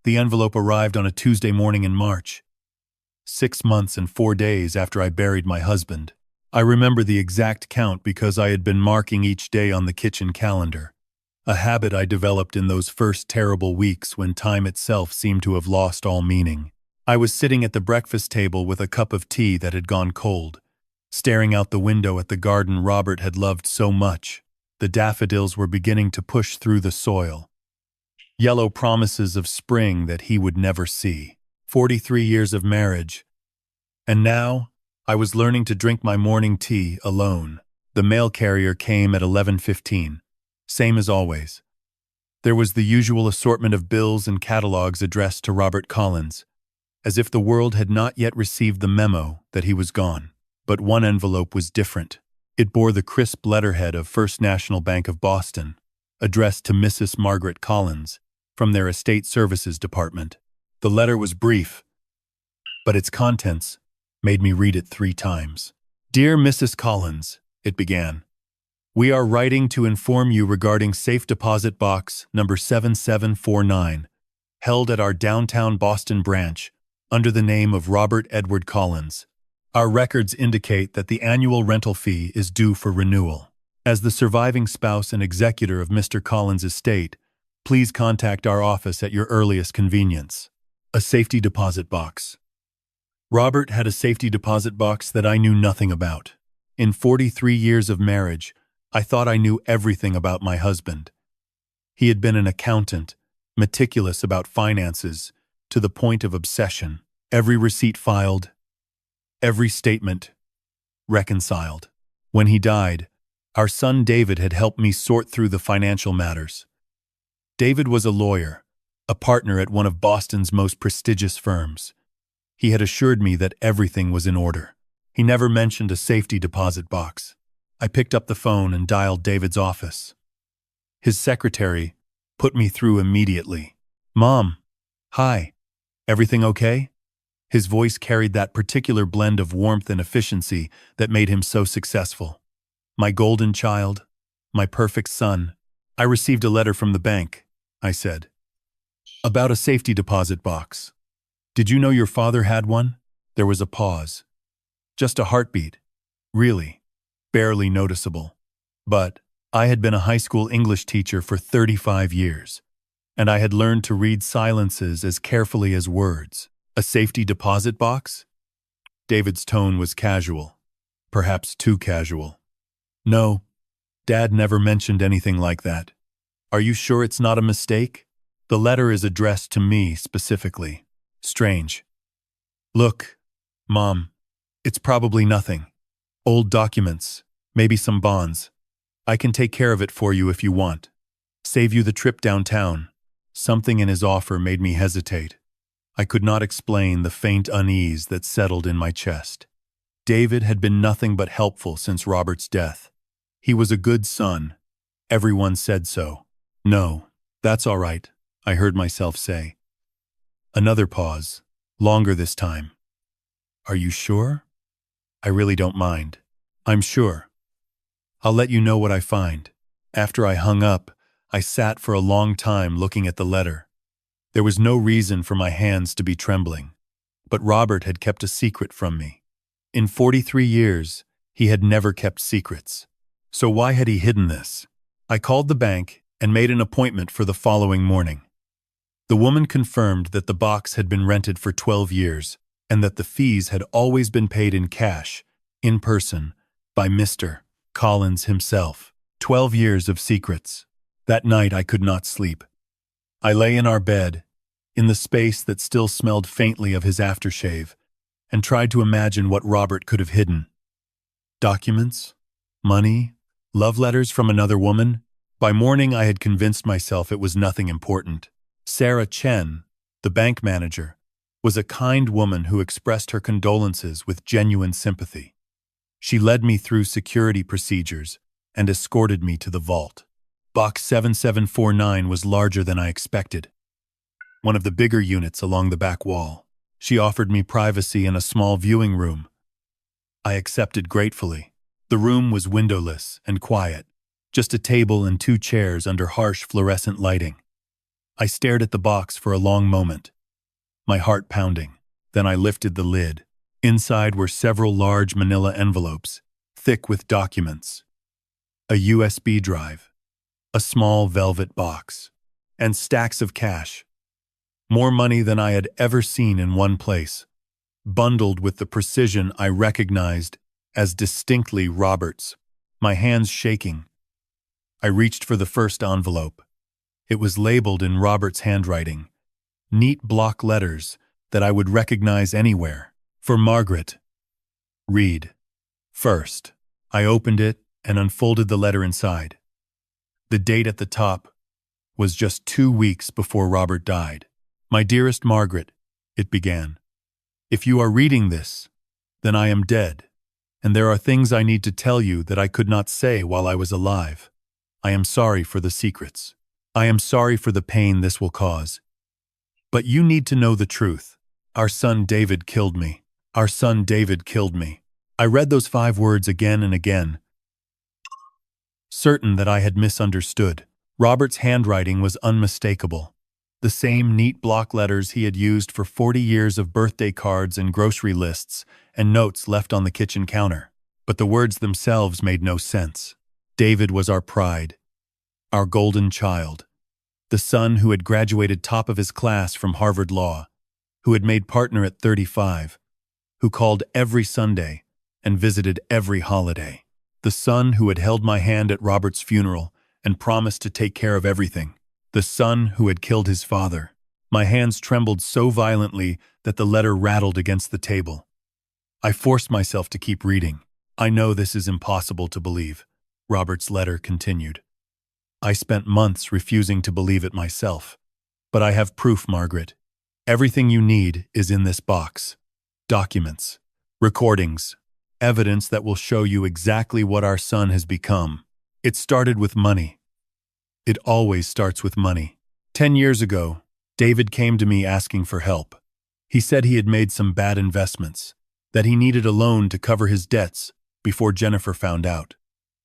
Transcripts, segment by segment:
The envelope arrived on a Tuesday morning in March, 6 months and 4 days after I buried my husband. I remember the exact count because I had been marking each day on the kitchen calendar, a habit I developed in those first terrible weeks when time itself seemed to have lost all meaning. I was sitting at the breakfast table with a cup of tea that had gone cold, staring out the window at the garden Robert had loved so much. The daffodils were beginning to push through the soil, yellow promises of spring that he would never see. 43 years of marriage. And now, I was learning to drink my morning tea alone. The mail carrier came at 11:15, same as always. There was the usual assortment of bills and catalogs addressed to Margaret Collins, as if the world had not yet received the memo that he was gone. But one envelope was different. It bore the crisp letterhead of First National Bank of Boston, addressed to Mrs. Margaret Collins, from their Estate Services Department. The letter was brief, but its contents made me read it 3 times. "Dear Mrs. Collins," it began, "we are writing to inform you regarding safe deposit box number 7749, held at our downtown Boston branch, under the name of Robert Edward Collins. Our records indicate that the annual rental fee is due for renewal. As the surviving spouse and executor of Mr. Collins' estate, please contact our office at your earliest convenience." A safety deposit box. Robert had a safety deposit box that I knew nothing about. In 43 years of marriage, I thought I knew everything about my husband. He had been an accountant, meticulous about finances, to the point of obsession. Every receipt filed, every statement reconciled. When he died, our son David had helped me sort through the financial matters. David was a lawyer, a partner at one of Boston's most prestigious firms. He had assured me that everything was in order. He never mentioned a safety deposit box. I picked up the phone and dialed David's office. His secretary put me through immediately. "Mom, hi, everything okay?" His voice carried that particular blend of warmth and efficiency that made him so successful. "My golden child, my perfect son. I received a letter from the bank," I said, "about a safety deposit box. Did you know your father had one?" There was a pause. Just a heartbeat. Really, barely noticeable. But I had been a high school English teacher for 35 years, and I had learned to read silences as carefully as words. A safety deposit box? David's tone was casual, perhaps too casual. "No, Dad never mentioned anything like that. Are you sure it's not a mistake? The letter is addressed to me specifically." "Strange. Look, Mom, it's probably nothing. Old documents, maybe some bonds. I can take care of it for you if you want. Save you the trip downtown." Something in his offer made me hesitate. I could not explain the faint unease that settled in my chest. David had been nothing but helpful since Robert's death. He was a good son. Everyone said so. "No, that's all right," I heard myself say. Another pause, longer this time. "Are you sure?" "I really don't mind." "I'm sure. I'll let you know what I find." After I hung up, I sat for a long time looking at the letter. There was no reason for my hands to be trembling, but Robert had kept a secret from me. In 43 years, he had never kept secrets. So why had he hidden this? I called the bank and made an appointment for the following morning. The woman confirmed that the box had been rented for 12 years and that the fees had always been paid in cash, in person, by Mr. Collins himself. 12 years of secrets. That night I could not sleep. I lay in our bed, in the space that still smelled faintly of his aftershave, and tried to imagine what Robert could have hidden. Documents? Money? Love letters from another woman? By morning I had convinced myself it was nothing important. Sarah Chen, the bank manager, was a kind woman who expressed her condolences with genuine sympathy. She led me through security procedures and escorted me to the vault. Box 7749 was larger than I expected. One of the bigger units along the back wall. She offered me privacy in a small viewing room. I accepted gratefully. The room was windowless and quiet, just a table and 2 chairs under harsh fluorescent lighting. I stared at the box for a long moment, my heart pounding. Then I lifted the lid. Inside were several large manila envelopes, thick with documents, a USB drive, a small velvet box, and stacks of cash. More money than I had ever seen in one place, bundled with the precision I recognized as distinctly Robert's. My hands shaking, I reached for the first envelope. It was labeled in Robert's handwriting, neat block letters that I would recognize anywhere. For Margaret. Read. First, I opened it and unfolded the letter inside. The date at the top was just 2 weeks before Robert died. My dearest Margaret, it began. If you are reading this, then I am dead, and there are things I need to tell you that I could not say while I was alive. I am sorry for the secrets. I am sorry for the pain this will cause. But you need to know the truth. Our son David killed me. Our son David killed me. I read those 5 words again and again, certain that I had misunderstood. Robert's handwriting was unmistakable. The same neat block letters he had used for 40 years of birthday cards and grocery lists and notes left on the kitchen counter. But the words themselves made no sense. David was our pride, our golden child, the son who had graduated top of his class from Harvard Law, who had made partner at 35, who called every Sunday and visited every holiday, the son who had held my hand at Robert's funeral and promised to take care of everything, the son who had killed his father. My hands trembled so violently that the letter rattled against the table. I forced myself to keep reading. I know this is impossible to believe, Robert's letter continued. I spent months refusing to believe it myself. But I have proof, Margaret. Everything you need is in this box. Documents, recordings, evidence that will show you exactly what our son has become. It started with money. It always starts with money. 10 years ago, David came to me asking for help. He said he had made some bad investments, that he needed a loan to cover his debts before Jennifer found out.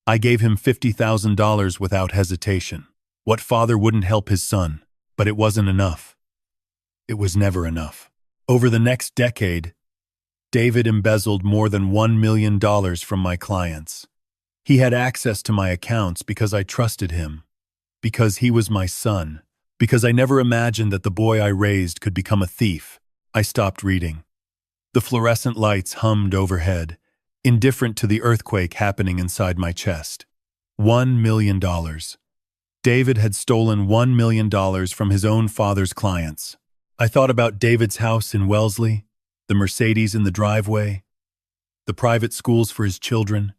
I gave him $50,000 without hesitation. What father wouldn't help his son? But it wasn't enough. It was never enough. Over the next decade, David embezzled more than $1 million from my clients. He had access to my accounts because I trusted him, because he was my son, because I never imagined that the boy I raised could become a thief. I stopped reading. The fluorescent lights hummed overhead, indifferent to the earthquake happening inside my chest. $1 million. David had stolen $1 million from his own father's clients. I thought about David's house in Wellesley, the Mercedes in the driveway, the private schools for his children,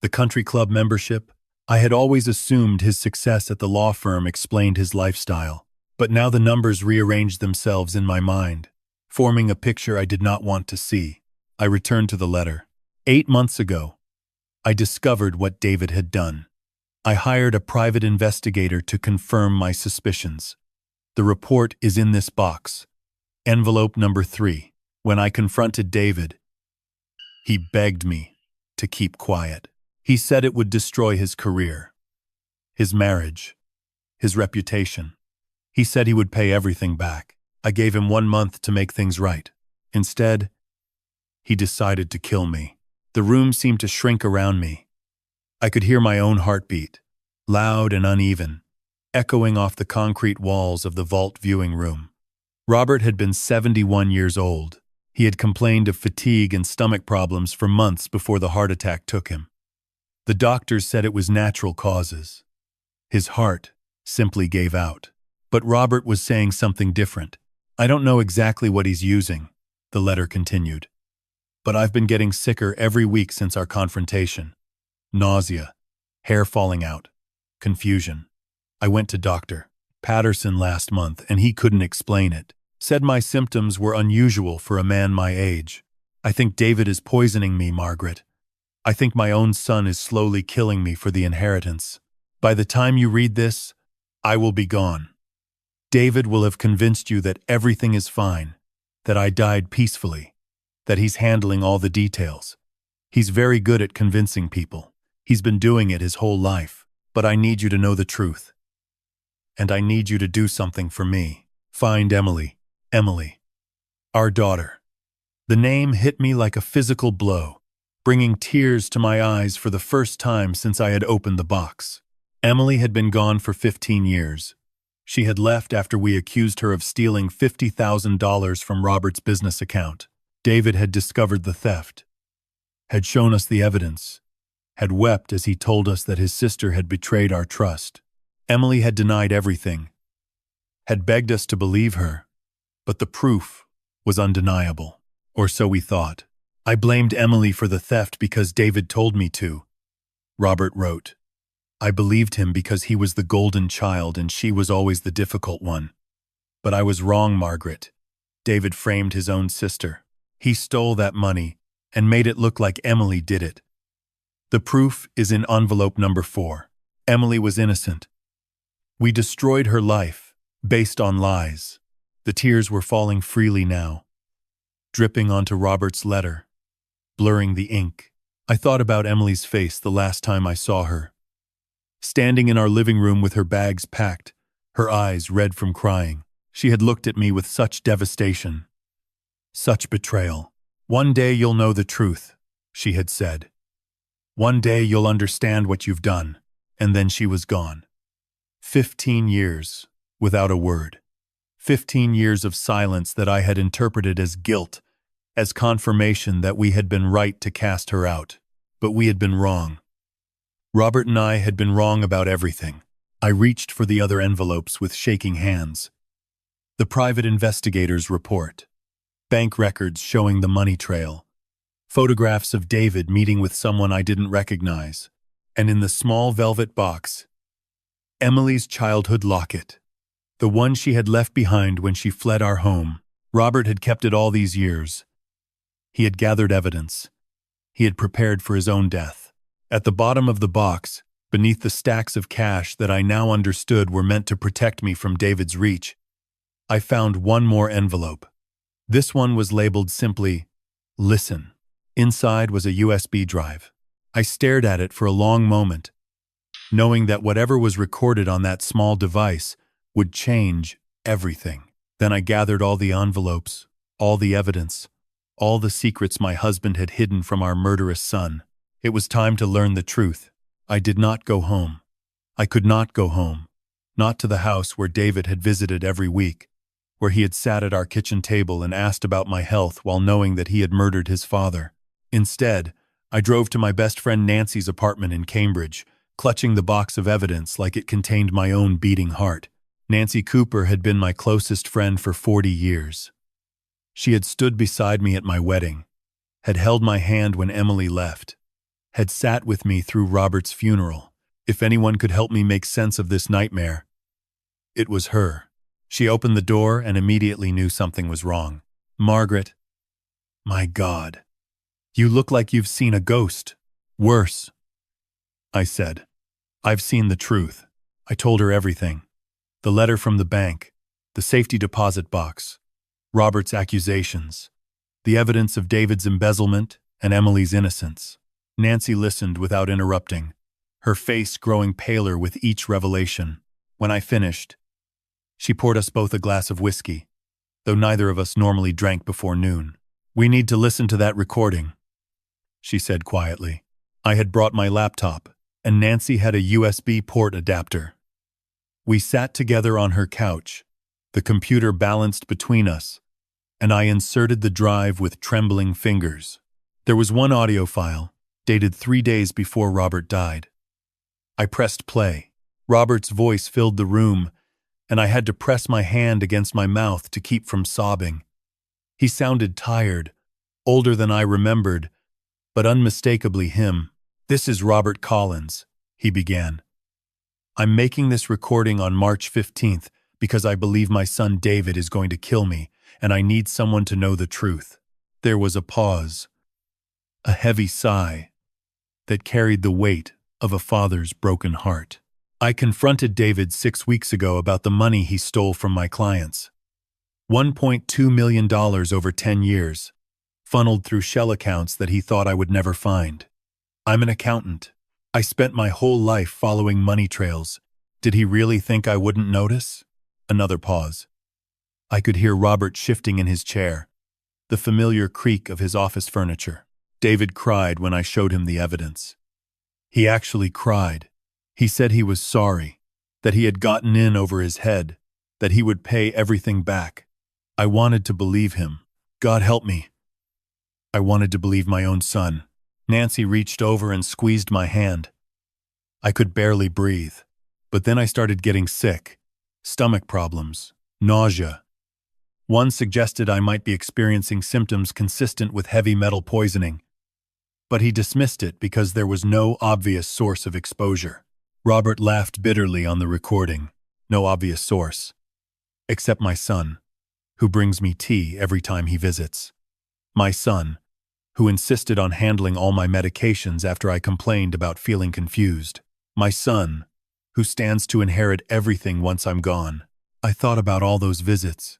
the country club membership. I had always assumed his success at the law firm explained his lifestyle. But now the numbers rearranged themselves in my mind, forming a picture I did not want to see. I returned to the letter. 8 months ago, I discovered what David had done. I hired a private investigator to confirm my suspicions. The report is in this box, envelope number 3. When I confronted David, he begged me to keep quiet. He said it would destroy his career, his marriage, his reputation. He said he would pay everything back. I gave him 1 month to make things right. Instead, he decided to kill me. The room seemed to shrink around me. I could hear my own heartbeat, loud and uneven, echoing off the concrete walls of the vault viewing room. Robert had been 71 years old. He had complained of fatigue and stomach problems for months before the heart attack took him. The doctors said it was natural causes. His heart simply gave out. But Robert was saying something different. I don't know exactly what he's using, the letter continued. But I've been getting sicker every week since our confrontation. Nausea, hair falling out, confusion. I went to Dr. Patterson last month and he couldn't explain it. Said my symptoms were unusual for a man my age. I think David is poisoning me, Margaret. I think my own son is slowly killing me for the inheritance. By the time you read this, I will be gone. David will have convinced you that everything is fine, that I died peacefully, that he's handling all the details. He's very good at convincing people. He's been doing it his whole life. But I need you to know the truth. and I need you to do something for me. Find Emily. Emily. Our daughter. The name hit me like a physical blow, bringing tears to my eyes for the first time since I had opened the box. Emily had been gone for 15 years. She had left after we accused her of stealing $50,000 from Robert's business account. David had discovered the theft, had shown us the evidence, had wept as he told us that his sister had betrayed our trust. Emily had denied everything, had begged us to believe her, but the proof was undeniable, or so we thought. I blamed Emily for the theft because David told me to, Robert wrote. I believed him because he was the golden child and she was always the difficult one. But I was wrong, Margaret. David framed his own sister. He stole that money and made it look like Emily did it. The proof is in envelope number 4. Emily was innocent. We destroyed her life, based on lies. The tears were falling freely now, dripping onto Robert's letter, blurring the ink. I thought about Emily's face the last time I saw her. Standing in our living room with her bags packed, her eyes red from crying. She had looked at me with such devastation, such betrayal. One day you'll know the truth, she had said. One day you'll understand what you've done. And then she was gone. 15 years, without a word. 15 years of silence that I had interpreted as guilt, as confirmation that we had been right to cast her out. But we had been wrong. Robert and I had been wrong about everything. I reached for the other envelopes with shaking hands. The private investigator's report. Bank records showing the money trail. Photographs of David meeting with someone I didn't recognize. And in the small velvet box, Emily's childhood locket. The one she had left behind when she fled our home. Robert had kept it all these years. He had gathered evidence. He had prepared for his own death. At the bottom of the box, beneath the stacks of cash that I now understood were meant to protect me from David's reach, I found one more envelope. This one was labeled simply, "Listen." Inside was a USB drive. I stared at it for a long moment, knowing that whatever was recorded on that small device would change everything. Then I gathered all the envelopes, all the evidence, all the secrets my husband had hidden from our murderous son. It was time to learn the truth. I did not go home. I could not go home. Not to the house where David had visited every week, where he had sat at our kitchen table and asked about my health while knowing that he had murdered his father. Instead, I drove to my best friend Nancy's apartment in Cambridge, clutching the box of evidence like it contained my own beating heart. Nancy Cooper had been my closest friend for 40 years. She had stood beside me at my wedding, had held my hand when Emily left, had sat with me through Robert's funeral. If anyone could help me make sense of this nightmare, it was her. She opened the door and immediately knew something was wrong. Margaret, my God, you look like you've seen a ghost. Worse, I said. I've seen the truth. I told her everything. The letter from the bank, the safety deposit box, Robert's accusations, the evidence of David's embezzlement and Emily's innocence. Nancy listened without interrupting, her face growing paler with each revelation. When I finished, she poured us both a glass of whiskey, though neither of us normally drank before noon. We need to listen to that recording, she said quietly. I had brought my laptop, and Nancy had a USB port adapter. We sat together on her couch, the computer balanced between us, and I inserted the drive with trembling fingers. There was one audio file, dated 3 days before Robert died. I pressed play. Robert's voice filled the room, and I had to press my hand against my mouth to keep from sobbing. He sounded tired, older than I remembered, but unmistakably him. "This is Robert Collins," he began. "I'm making this recording on March 15th because I believe my son David is going to kill me, and I need someone to know the truth." There was a pause, a heavy sigh that carried the weight of a father's broken heart. I confronted David 6 weeks ago about the money he stole from my clients. $1.2 million over 10 years, funneled through shell accounts that he thought I would never find. I'm an accountant. I spent my whole life following money trails, Did he really think I wouldn't notice? Another pause. I could hear Robert shifting in his chair, the familiar creak of his office furniture. David cried when I showed him the evidence. He actually cried. He said he was sorry, that he had gotten in over his head, that he would pay everything back. I wanted to believe him. God help me. I wanted to believe my own son. Nancy reached over and squeezed my hand. I could barely breathe. But then I started getting sick. Stomach problems, nausea. One suggested I might be experiencing symptoms consistent with heavy metal poisoning. But he dismissed it because there was no obvious source of exposure. Robert laughed bitterly on the recording. No obvious source. Except my son, who brings me tea every time he visits. My son, who insisted on handling all my medications after I complained about feeling confused. My son, who stands to inherit everything once I'm gone. I thought about all those visits.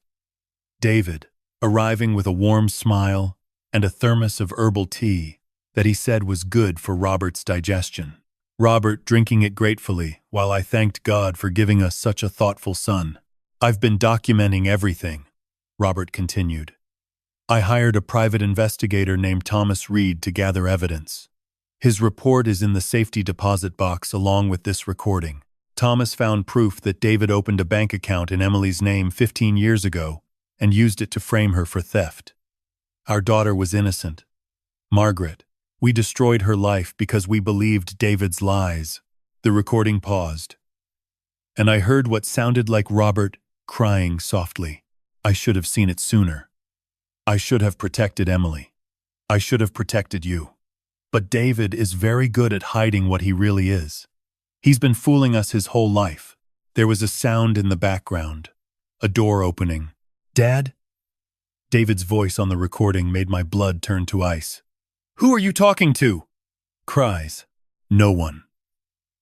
David, arriving with a warm smile and a thermos of herbal tea that he said was good for Robert's digestion. Robert drinking it gratefully while I thanked God for giving us such a thoughtful son. I've been documenting everything, Robert continued. I hired a private investigator named Thomas Reed to gather evidence. His report is in the safety deposit box along with this recording. Thomas found proof that David opened a bank account in Emily's name 15 years ago and used it to frame her for theft. Our daughter was innocent. Margaret. We destroyed her life because we believed David's lies. The recording paused. And I heard what sounded like Robert crying softly. I should have seen it sooner. I should have protected Emily. I should have protected you. But David is very good at hiding what he really is. He's been fooling us his whole life. There was a sound in the background. A door opening. Dad? David's voice on the recording made my blood turn to ice. Who are you talking to? Cries. No one.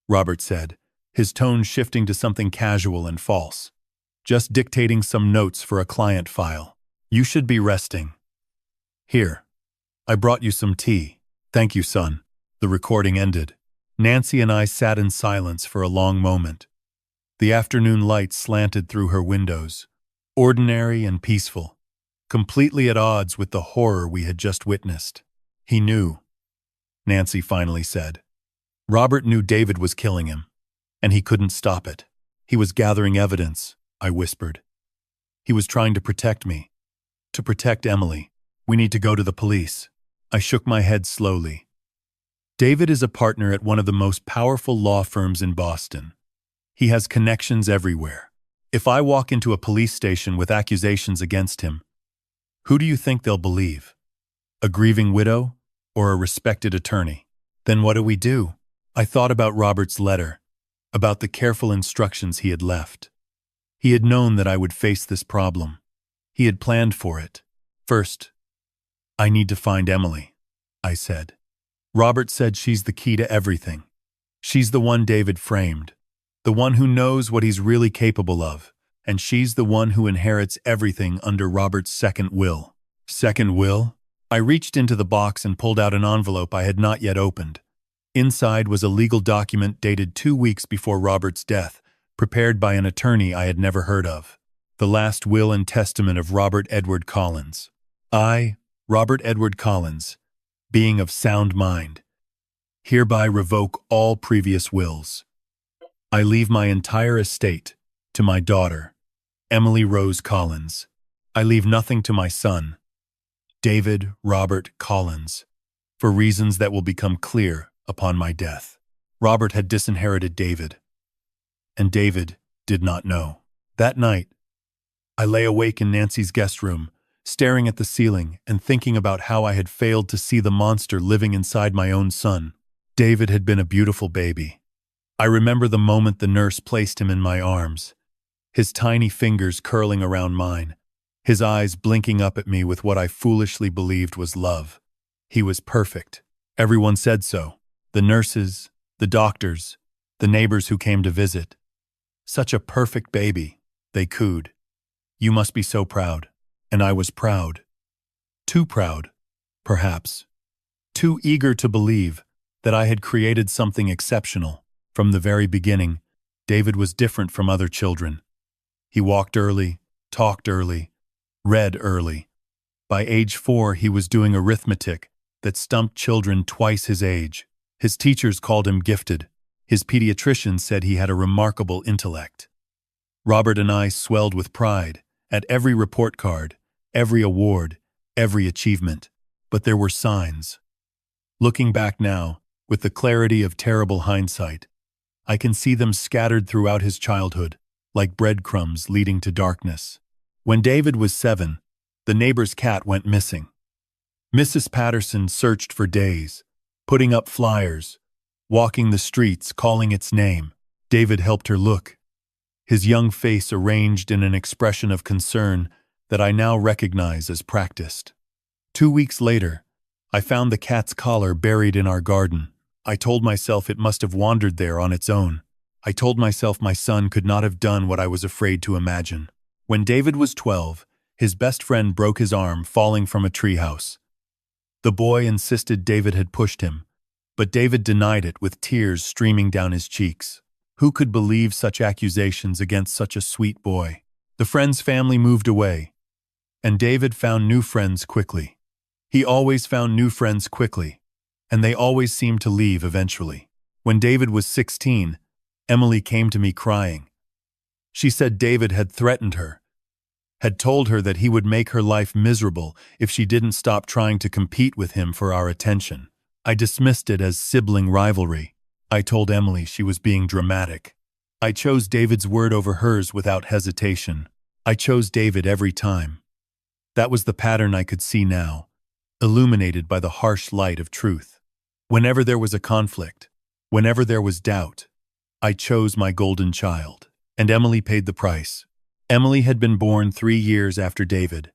Robert said, his tone shifting to something casual and false. Just dictating some notes for a client file. You should be resting. Here. I brought you some tea. Thank you, son. The recording ended. Nancy and I sat in silence for a long moment. The afternoon light slanted through her windows, ordinary and peaceful, completely at odds with the horror we had just witnessed. He knew, Nancy finally said. Robert knew David was killing him, and he couldn't stop it. He was gathering evidence, I whispered. He was trying to protect me. To protect Emily. We need to go to the police. I shook my head slowly. David is a partner at one of the most powerful law firms in Boston. He has connections everywhere. If I walk into a police station with accusations against him, who do you think they'll believe? A grieving widow or a respected attorney? Then what do we do? I thought about Robert's letter, about the careful instructions he had left. He had known that I would face this problem. He had planned for it. First, I need to find Emily, I said. Robert said she's the key to everything. She's the one David framed, the one who knows what he's really capable of, and she's the one who inherits everything under Robert's second will. Second will? I reached into the box and pulled out an envelope I had not yet opened. Inside was a legal document dated 2 weeks before Robert's death, prepared by an attorney I had never heard of. The last will and testament of Robert Edward Collins. I, Robert Edward Collins, being of sound mind, hereby revoke all previous wills. I leave my entire estate to my daughter, Emily Rose Collins. I leave nothing to my son, David Robert Collins, for reasons that will become clear upon my death. Robert had disinherited David, and David did not know. That night, I lay awake in Nancy's guest room, staring at the ceiling and thinking about how I had failed to see the monster living inside my own son. David had been a beautiful baby. I remember the moment the nurse placed him in my arms, his tiny fingers curling around mine, his eyes blinking up at me with what I foolishly believed was love. He was perfect. Everyone said so. The nurses, the doctors, the neighbors who came to visit. Such a perfect baby, they cooed. You must be so proud. And I was proud. Too proud, perhaps. Too eager to believe that I had created something exceptional. From the very beginning, David was different from other children. He walked early, talked early, read early. By age 4, he was doing arithmetic that stumped children twice his age. His teachers called him gifted. His pediatrician said he had a remarkable intellect. Robert and I swelled with pride at every report card, every award, every achievement. But there were signs. Looking back now, with the clarity of terrible hindsight, I can see them scattered throughout his childhood, like breadcrumbs leading to darkness. When David was 7, the neighbor's cat went missing. Mrs. Patterson searched for days, putting up flyers, walking the streets, calling its name. David helped her look, his young face arranged in an expression of concern that I now recognize as practiced. 2 weeks later, I found the cat's collar buried in our garden. I told myself it must have wandered there on its own. I told myself my son could not have done what I was afraid to imagine. When David was 12, his best friend broke his arm falling from a treehouse. The boy insisted David had pushed him, but David denied it with tears streaming down his cheeks. Who could believe such accusations against such a sweet boy? The friend's family moved away, and David found new friends quickly. He always found new friends quickly, and they always seemed to leave eventually. When David was 16, Emily came to me crying. She said David had threatened her, had told her that he would make her life miserable if she didn't stop trying to compete with him for our attention. I dismissed it as sibling rivalry. I told Emily she was being dramatic. I chose David's word over hers without hesitation. I chose David every time. That was the pattern I could see now, illuminated by the harsh light of truth. Whenever there was a conflict, whenever there was doubt, I chose my golden child. And Emily paid the price. Emily had been born 3 years after David,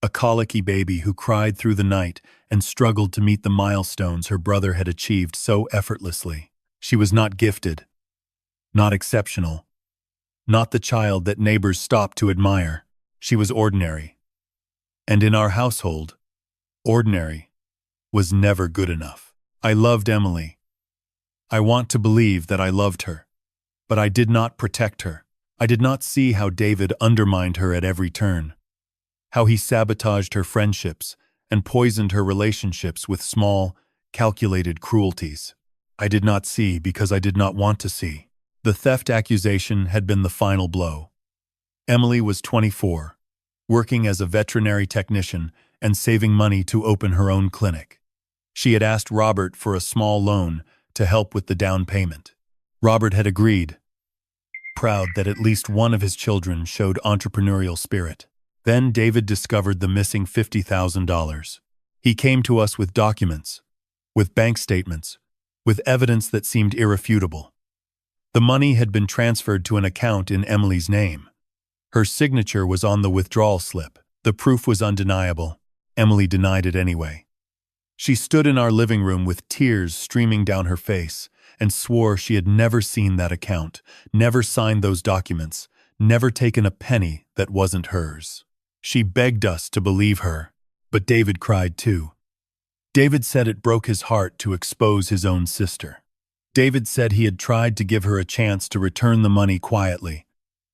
a colicky baby who cried through the night and struggled to meet the milestones her brother had achieved so effortlessly. She was not gifted, not exceptional, not the child that neighbors stopped to admire. She was ordinary. And in our household, ordinary was never good enough. I loved Emily. I want to believe that I loved her, but I did not protect her. I did not see how David undermined her at every turn, how he sabotaged her friendships and poisoned her relationships with small, calculated cruelties. I did not see because I did not want to see. The theft accusation had been the final blow. Emily was 24, working as a veterinary technician and saving money to open her own clinic. She had asked Robert for a small loan to help with the down payment. Robert had agreed, proud that at least one of his children showed entrepreneurial spirit. Then David discovered the missing $50,000. He came to us with documents, with bank statements, with evidence that seemed irrefutable. The money had been transferred to an account in Emily's name. Her signature was on the withdrawal slip. The proof was undeniable. Emily denied it anyway. She stood in our living room with tears streaming down her face and swore she had never seen that account, never signed those documents, never taken a penny that wasn't hers. She begged us to believe her, but David cried too. David said it broke his heart to expose his own sister. David said he had tried to give her a chance to return the money quietly,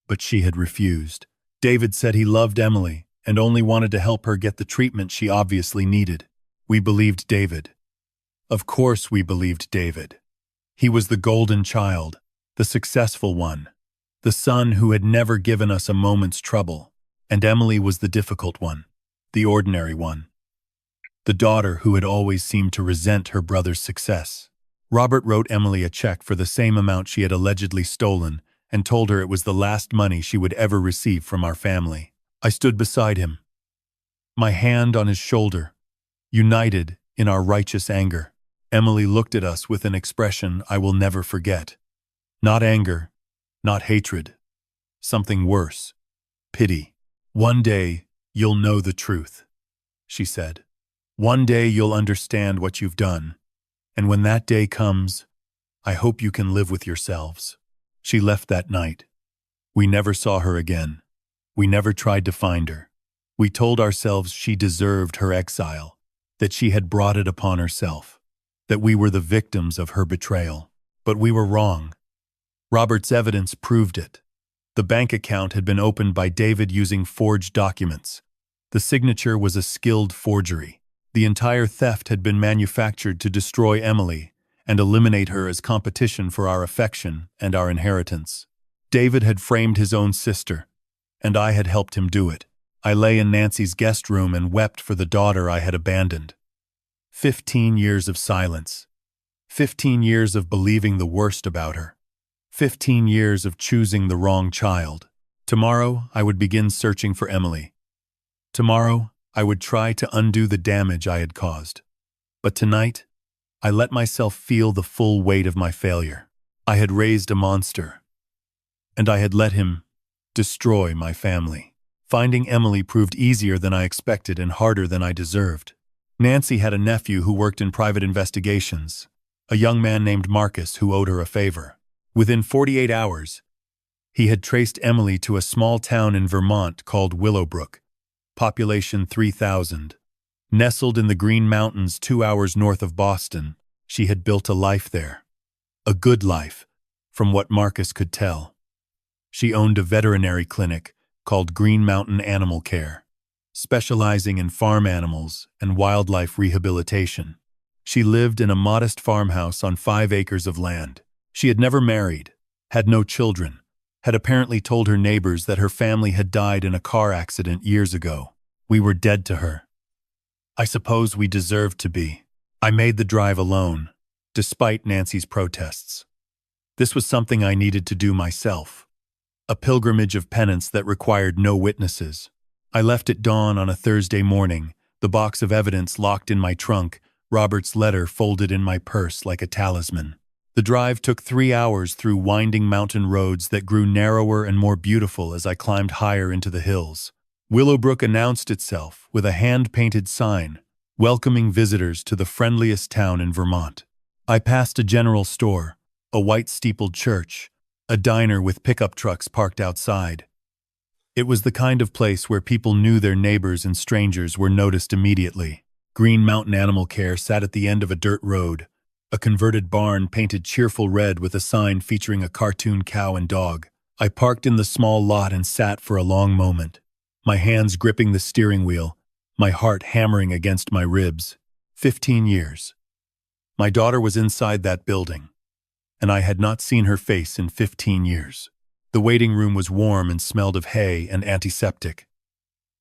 but she had refused. David said he loved Emily and only wanted to help her get the treatment she obviously needed. We believed David. Of course we believed David. He was the golden child, the successful one, the son who had never given us a moment's trouble, and Emily was the difficult one, the ordinary one, the daughter who had always seemed to resent her brother's success. Robert wrote Emily a check for the same amount she had allegedly stolen and told her it was the last money she would ever receive from our family. I stood beside him, my hand on his shoulder, united in our righteous anger. Emily looked at us with an expression I will never forget. Not anger, not hatred. Something worse. Pity. "One day, you'll know the truth," she said. "One day you'll understand what you've done. And when that day comes, I hope you can live with yourselves." She left that night. We never saw her again. We never tried to find her. We told ourselves she deserved her exile, that she had brought it upon herself, that we were the victims of her betrayal. But we were wrong. Robert's evidence proved it. The bank account had been opened by David using forged documents. The signature was a skilled forgery. The entire theft had been manufactured to destroy Emily and eliminate her as competition for our affection and our inheritance. David had framed his own sister, and I had helped him do it. I lay in Nancy's guest room and wept for the daughter I had abandoned. 15 years of silence. 15 years of believing the worst about her. 15 years of choosing the wrong child. Tomorrow, I would begin searching for Emily. Tomorrow, I would try to undo the damage I had caused. But tonight, I let myself feel the full weight of my failure. I had raised a monster, and I had let him destroy my family. Finding Emily proved easier than I expected and harder than I deserved. Nancy had a nephew who worked in private investigations, a young man named Marcus who owed her a favor. Within 48 hours, he had traced Emily to a small town in Vermont called Willowbrook, population 3,000. Nestled in the Green Mountains 2 hours north of Boston, she had built a life there. A good life, from what Marcus could tell. She owned a veterinary clinic called Green Mountain Animal Care, specializing in farm animals and wildlife rehabilitation. She lived in a modest farmhouse on 5 acres of land. She had never married, had no children, had apparently told her neighbors that her family had died in a car accident years ago. We were dead to her. I suppose we deserved to be. I made the drive alone, despite Nancy's protests. This was something I needed to do myself. A pilgrimage of penance that required no witnesses. I left at dawn on a Thursday morning, the box of evidence locked in my trunk, Robert's letter folded in my purse like a talisman. The drive took 3 hours through winding mountain roads that grew narrower and more beautiful as I climbed higher into the hills. Willowbrook announced itself with a hand-painted sign, welcoming visitors to the friendliest town in Vermont. I passed a general store, a white-steepled church, a diner with pickup trucks parked outside. It was the kind of place where people knew their neighbors and strangers were noticed immediately. Green Mountain Animal Care sat at the end of a dirt road, a converted barn painted cheerful red with a sign featuring a cartoon cow and dog. I parked in the small lot and sat for a long moment, my hands gripping the steering wheel, my heart hammering against my ribs. 15 years. My daughter was inside that building, and I had not seen her face in 15 years. The waiting room was warm and smelled of hay and antiseptic.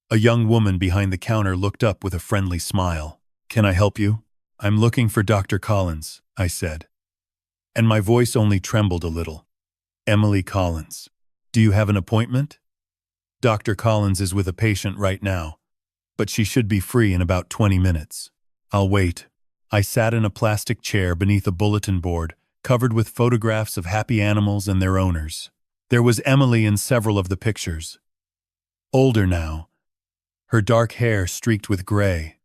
A young woman behind the counter looked up with a friendly smile. "Can I help you?" "I'm looking for Dr. Collins," I said, and my voice only trembled a little. "Emily Collins. Do you have an appointment?" "Dr. Collins is with a patient right now, but she should be free in about 20 minutes. I'll wait." I sat in a plastic chair beneath a bulletin board covered with photographs of happy animals and their owners. There was Emily in several of the pictures. Older now, her dark hair streaked with gray,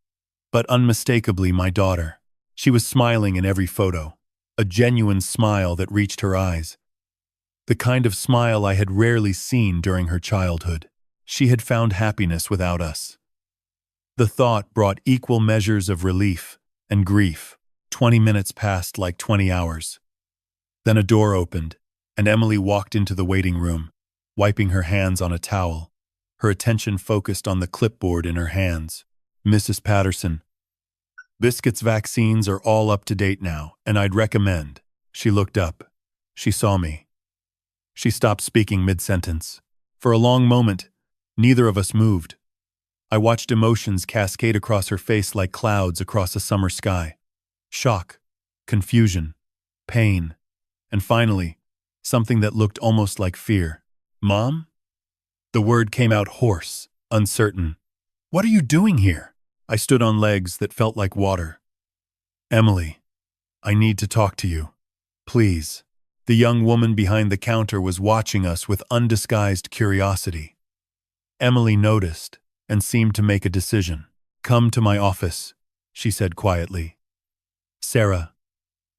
but unmistakably my daughter. She was smiling in every photo, a genuine smile that reached her eyes. The kind of smile I had rarely seen during her childhood. She had found happiness without us. The thought brought equal measures of relief and grief. 20 minutes passed like 20 hours. Then a door opened, and Emily walked into the waiting room, wiping her hands on a towel, her attention focused on the clipboard in her hands. "Mrs. Patterson, Biscuit's vaccines are all up to date now, and I'd recommend." She looked up. She saw me. She stopped speaking mid-sentence. For a long moment, neither of us moved. I watched emotions cascade across her face like clouds across a summer sky. Shock, confusion, pain, and finally, something that looked almost like fear. "Mom?" The word came out hoarse, uncertain. "What are you doing here?" I stood on legs that felt like water. "Emily, I need to talk to you. Please." The young woman behind the counter was watching us with undisguised curiosity. Emily noticed and seemed to make a decision. "Come to my office," she said quietly. "Sarah,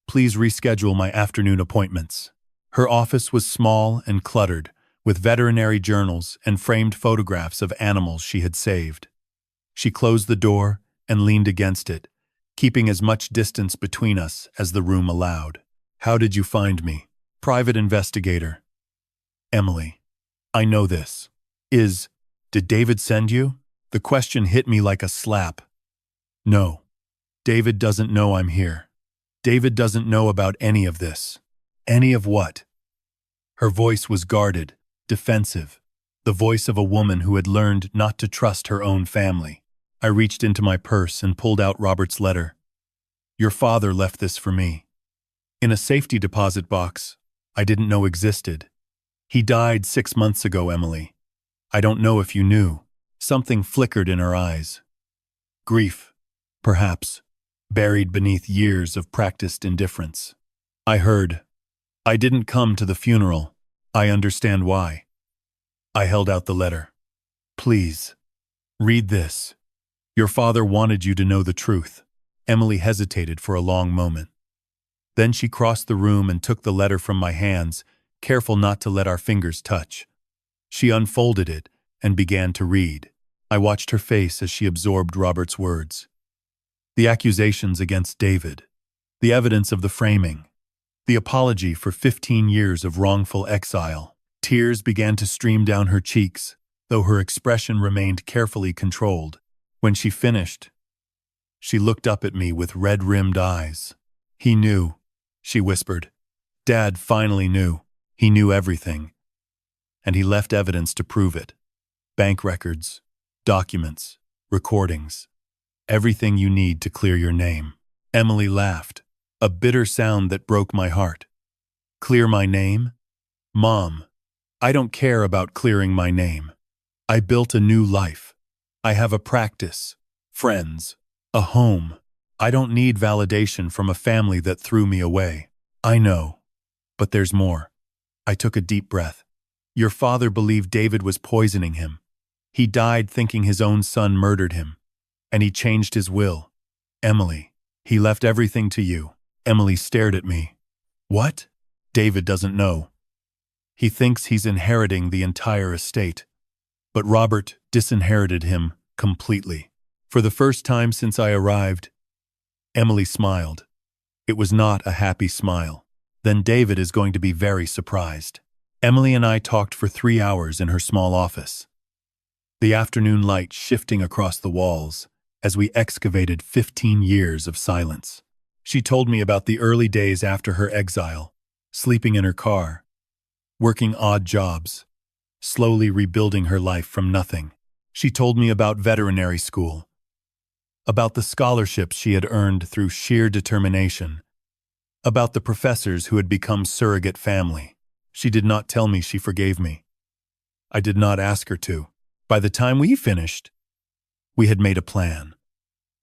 please reschedule my afternoon appointments." Her office was small and cluttered, with veterinary journals and framed photographs of animals she had saved. She closed the door and leaned against it, keeping as much distance between us as the room allowed. "How did you find me?" Private investigator. Emily. I know this. Did David send you? The question hit me like a slap. No. David doesn't know I'm here. David doesn't know about any of this. Any of what? Her voice was guarded, defensive, the voice of a woman who had learned not to trust her own family. I reached into my purse and pulled out Robert's letter. Your father left this for me. In a safety deposit box I didn't know existed. He died 6 months ago, Emily. I don't know if you knew. Something flickered in her eyes. Grief, perhaps, buried beneath years of practiced indifference. I heard. I didn't come to the funeral. I understand why. I held out the letter. Please, read this. Your father wanted you to know the truth. Emily hesitated for a long moment. Then she crossed the room and took the letter from my hands, careful not to let our fingers touch. She unfolded it and began to read. I watched her face as she absorbed Robert's words. The accusations against David, the evidence of the framing, the apology for 15 years of wrongful exile. Tears began to stream down her cheeks, though her expression remained carefully controlled. When she finished, she looked up at me with red-rimmed eyes. He knew, she whispered. Dad finally knew. He knew everything. And he left evidence to prove it. Bank records, documents, recordings. Everything you need to clear your name. Emily laughed, a bitter sound that broke my heart. Clear my name? Mom, I don't care about clearing my name. I built a new life. I have a practice, friends, a home. I don't need validation from a family that threw me away. I know. But there's more. I took a deep breath. Your father believed David was poisoning him. He died thinking his own son murdered him. And he changed his will. Emily, he left everything to you. Emily stared at me. What? David doesn't know. He thinks he's inheriting the entire estate. But Robert disinherited him completely. For the first time since I arrived, Emily smiled. It was not a happy smile. Then David is going to be very surprised. Emily and I talked for 3 hours in her small office. The afternoon light shifting across the walls as we excavated 15 years of silence. She told me about the early days after her exile, sleeping in her car, working odd jobs, slowly rebuilding her life from nothing. She told me about veterinary school, about the scholarships she had earned through sheer determination, about the professors who had become surrogate family. She did not tell me she forgave me. I did not ask her to. By the time we finished, we had made a plan.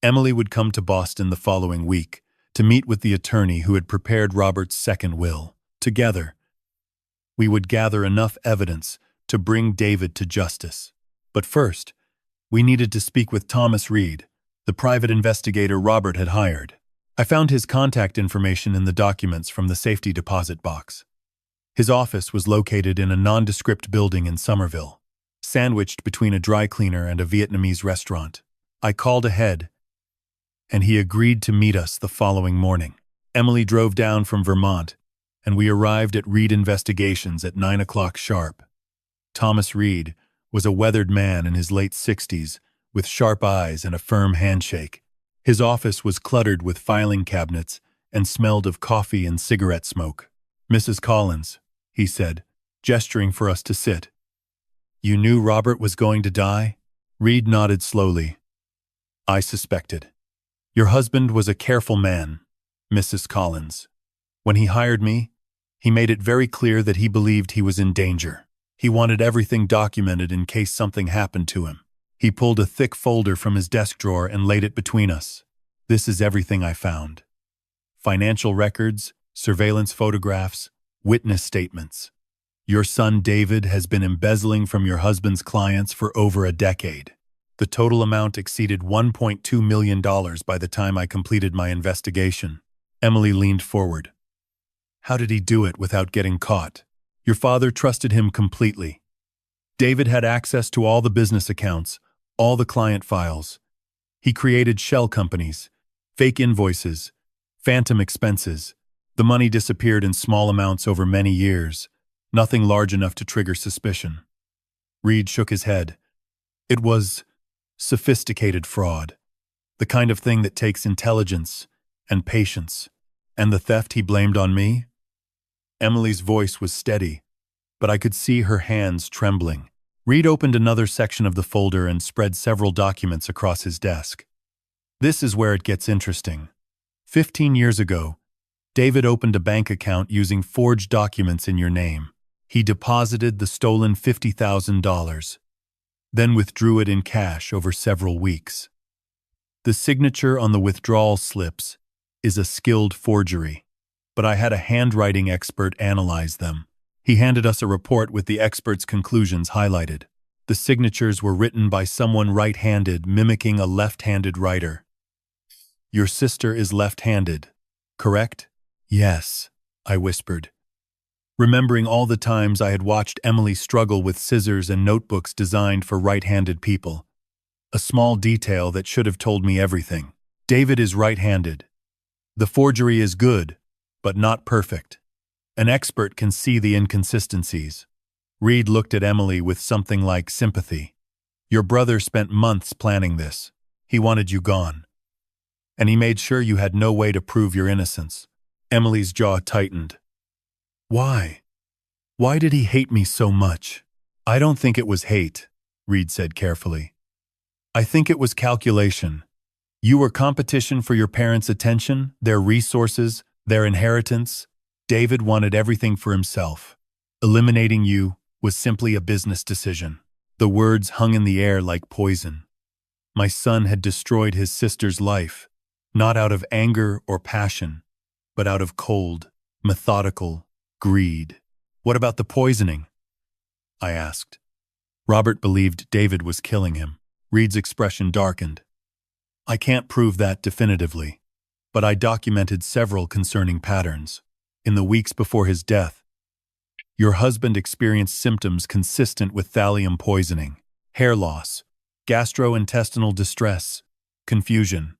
Emily would come to Boston the following week to meet with the attorney who had prepared Robert's second will. Together, we would gather enough evidence to bring David to justice. But first, we needed to speak with Thomas Reed, the private investigator Robert had hired. I found his contact information in the documents from the safety deposit box. His office was located in a nondescript building in Somerville, sandwiched between a dry cleaner and a Vietnamese restaurant. I called ahead, and he agreed to meet us the following morning. Emily drove down from Vermont, and we arrived at Reed Investigations at 9 o'clock sharp. Thomas Reed was a weathered man in his late 60s, with sharp eyes and a firm handshake. His office was cluttered with filing cabinets and smelled of coffee and cigarette smoke. Mrs. Collins, he said, gesturing for us to sit. You knew Robert was going to die? Reed nodded slowly. I suspected. Your husband was a careful man, Mrs. Collins. When he hired me, he made it very clear that he believed he was in danger. He wanted everything documented in case something happened to him. He pulled a thick folder from his desk drawer and laid it between us. This is everything I found. Financial records, surveillance photographs, witness statements. Your son David has been embezzling from your husband's clients for over a decade. The total amount exceeded $1.2 million by the time I completed my investigation. Emily leaned forward. How did he do it without getting caught? Your father trusted him completely. David had access to all the business accounts, all the client files. He created shell companies, fake invoices, phantom expenses. The money disappeared in small amounts over many years, nothing large enough to trigger suspicion. Reed shook his head. It was sophisticated fraud, the kind of thing that takes intelligence and patience. And the theft he blamed on me? Emily's voice was steady, but I could see her hands trembling. Reed opened another section of the folder and spread several documents across his desk. This is where it gets interesting. 15 years ago, David opened a bank account using forged documents in your name. He deposited the stolen $50,000, then withdrew it in cash over several weeks. The signature on the withdrawal slips is a skilled forgery, but I had a handwriting expert analyze them. He handed us a report with the expert's conclusions highlighted. The signatures were written by someone right-handed, mimicking a left-handed writer. Your sister is left-handed, correct? Yes, I whispered, remembering all the times I had watched Emily struggle with scissors and notebooks designed for right-handed people. A small detail that should have told me everything. David is right-handed. The forgery is good, but not perfect. An expert can see the inconsistencies. Reed looked at Emily with something like sympathy. Your brother spent months planning this. He wanted you gone. And he made sure you had no way to prove your innocence. Emily's jaw tightened. Why? Why did he hate me so much? I don't think it was hate, Reed said carefully. I think it was calculation. You were competition for your parents' attention, their resources, their inheritance. David wanted everything for himself. Eliminating you was simply a business decision. The words hung in the air like poison. My son had destroyed his sister's life, not out of anger or passion, but out of cold, methodical greed. What about the poisoning? I asked. Robert believed David was killing him. Reed's expression darkened. I can't prove that definitively, but I documented several concerning patterns. In the weeks before his death, your husband experienced symptoms consistent with thallium poisoning, hair loss, gastrointestinal distress, confusion,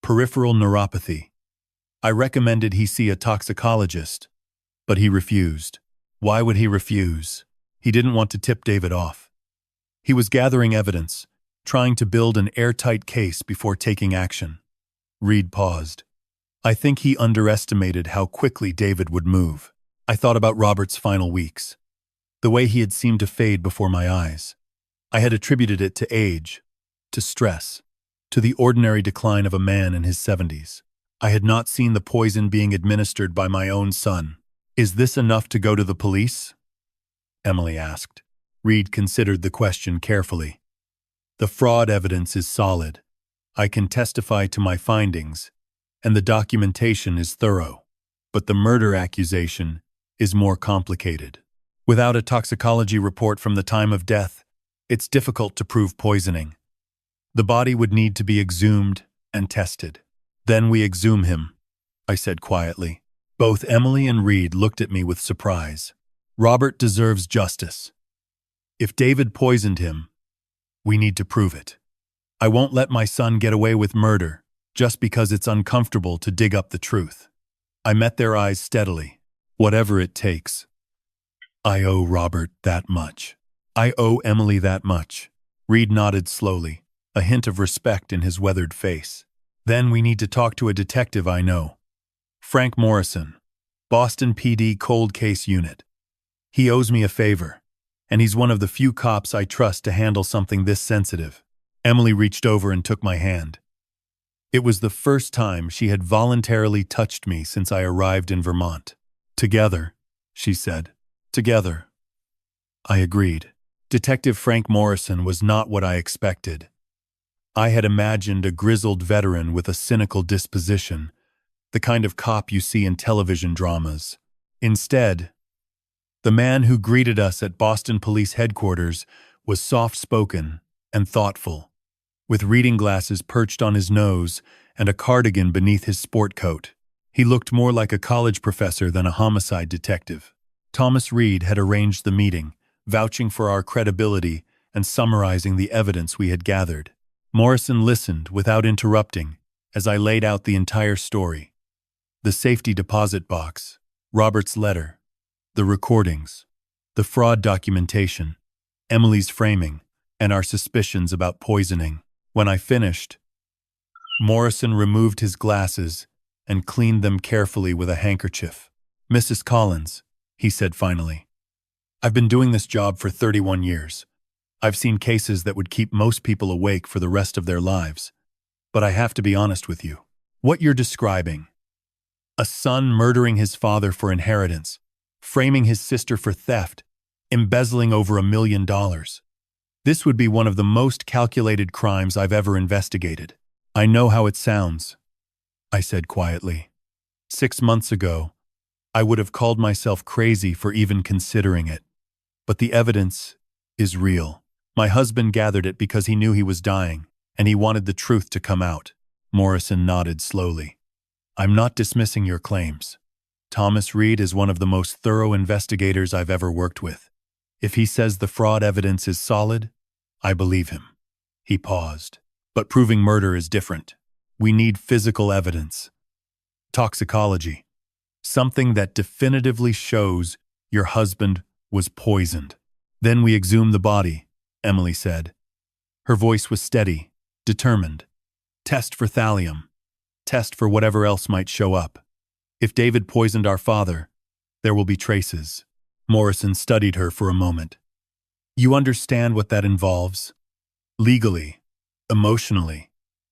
peripheral neuropathy. I recommended he see a toxicologist, but he refused. Why would he refuse? He didn't want to tip David off. He was gathering evidence, trying to build an airtight case before taking action. Reed paused. I think he underestimated how quickly David would move. I thought about Robert's final weeks, the way he had seemed to fade before my eyes. I had attributed it to age, to stress, to the ordinary decline of a man in his 70s. I had not seen the poison being administered by my own son. Is this enough to go to the police? Emily asked. Reed considered the question carefully. The fraud evidence is solid. I can testify to my findings, and the documentation is thorough. But the murder accusation is more complicated. Without a toxicology report from the time of death, it's difficult to prove poisoning. The body would need to be exhumed and tested. Then we exhume him, I said quietly. Both Emily and Reed looked at me with surprise. Robert deserves justice. If David poisoned him, we need to prove it. I won't let my son get away with murder just because it's uncomfortable to dig up the truth. I met their eyes steadily. Whatever it takes. I owe Robert that much. I owe Emily that much. Reed nodded slowly, a hint of respect in his weathered face. Then we need to talk to a detective I know. Frank Morrison, Boston PD Cold Case Unit. He owes me a favor, and he's one of the few cops I trust to handle something this sensitive. Emily reached over and took my hand. It was the first time she had voluntarily touched me since I arrived in Vermont. Together, she said. Together. I agreed. Detective Frank Morrison was not what I expected. I had imagined a grizzled veteran with a cynical disposition, the kind of cop you see in television dramas. Instead, the man who greeted us at Boston Police Headquarters was soft-spoken and thoughtful, with reading glasses perched on his nose and a cardigan beneath his sport coat. He looked more like a college professor than a homicide detective. Thomas Reed had arranged the meeting, vouching for our credibility and summarizing the evidence we had gathered. Morrison listened without interrupting as I laid out the entire story. The safety deposit box, Robert's letter, the recordings, the fraud documentation, Emily's framing, and our suspicions about poisoning. When I finished, Morrison removed his glasses and cleaned them carefully with a handkerchief. "Mrs. Collins," he said finally, "I've been doing this job for 31 years. I've seen cases that would keep most people awake for the rest of their lives. But I have to be honest with you. What you're describing, a son murdering his father for inheritance, framing his sister for theft, embezzling over $1 million. This would be one of the most calculated crimes I've ever investigated. I know how it sounds," I said quietly. 6 months ago, I would have called myself crazy for even considering it. But the evidence is real. My husband gathered it because he knew he was dying, and he wanted the truth to come out. Morrison nodded slowly. "I'm not dismissing your claims. Thomas Reed is one of the most thorough investigators I've ever worked with. If he says the fraud evidence is solid, I believe him." He paused. "But proving murder is different. We need physical evidence. Toxicology. Something that definitively shows your husband was poisoned." "Then we exhume the body," Emily said. Her voice was steady, determined. "Test for thallium. Test for whatever else might show up. If David poisoned our father, there will be traces." Morrison studied her for a moment. "You understand what that involves? Legally, emotionally.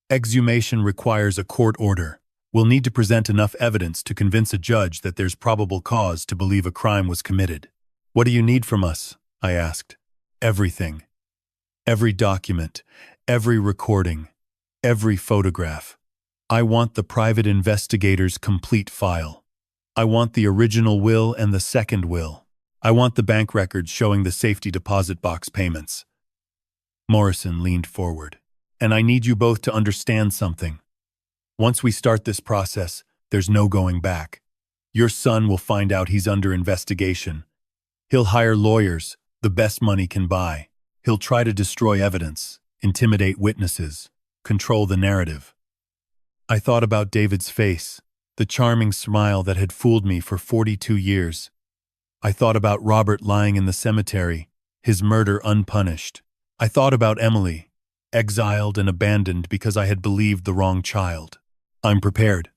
Exhumation requires a court order. We'll need to present enough evidence to convince a judge that there's probable cause to believe a crime was committed." "What do you need from us?" I asked. "Everything. Every document, every recording, every photograph. I want the private investigator's complete file. I want the original will and the second will. I want the bank records showing the safety deposit box payments." Morrison leaned forward. "And I need you both to understand something. Once we start this process, there's no going back. Your son will find out he's under investigation. He'll hire lawyers, the best money can buy. He'll try to destroy evidence, intimidate witnesses, control the narrative." I thought about David's face, the charming smile that had fooled me for 42 years. I thought about Robert lying in the cemetery, his murder unpunished. I thought about Emily, exiled and abandoned because I had believed the wrong child. "I'm prepared,"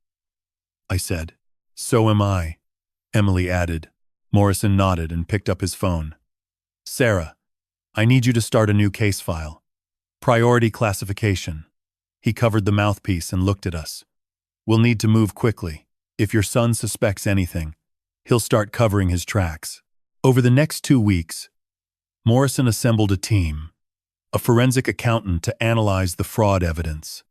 I said. "So am I," Emily added. Morrison nodded and picked up his phone. "Sarah, I need you to start a new case file. Priority classification." He covered the mouthpiece and looked at us. "We'll need to move quickly. If your son suspects anything, he'll start covering his tracks." Over the next 2 weeks, Morrison assembled a team, a forensic accountant to analyze the fraud evidence,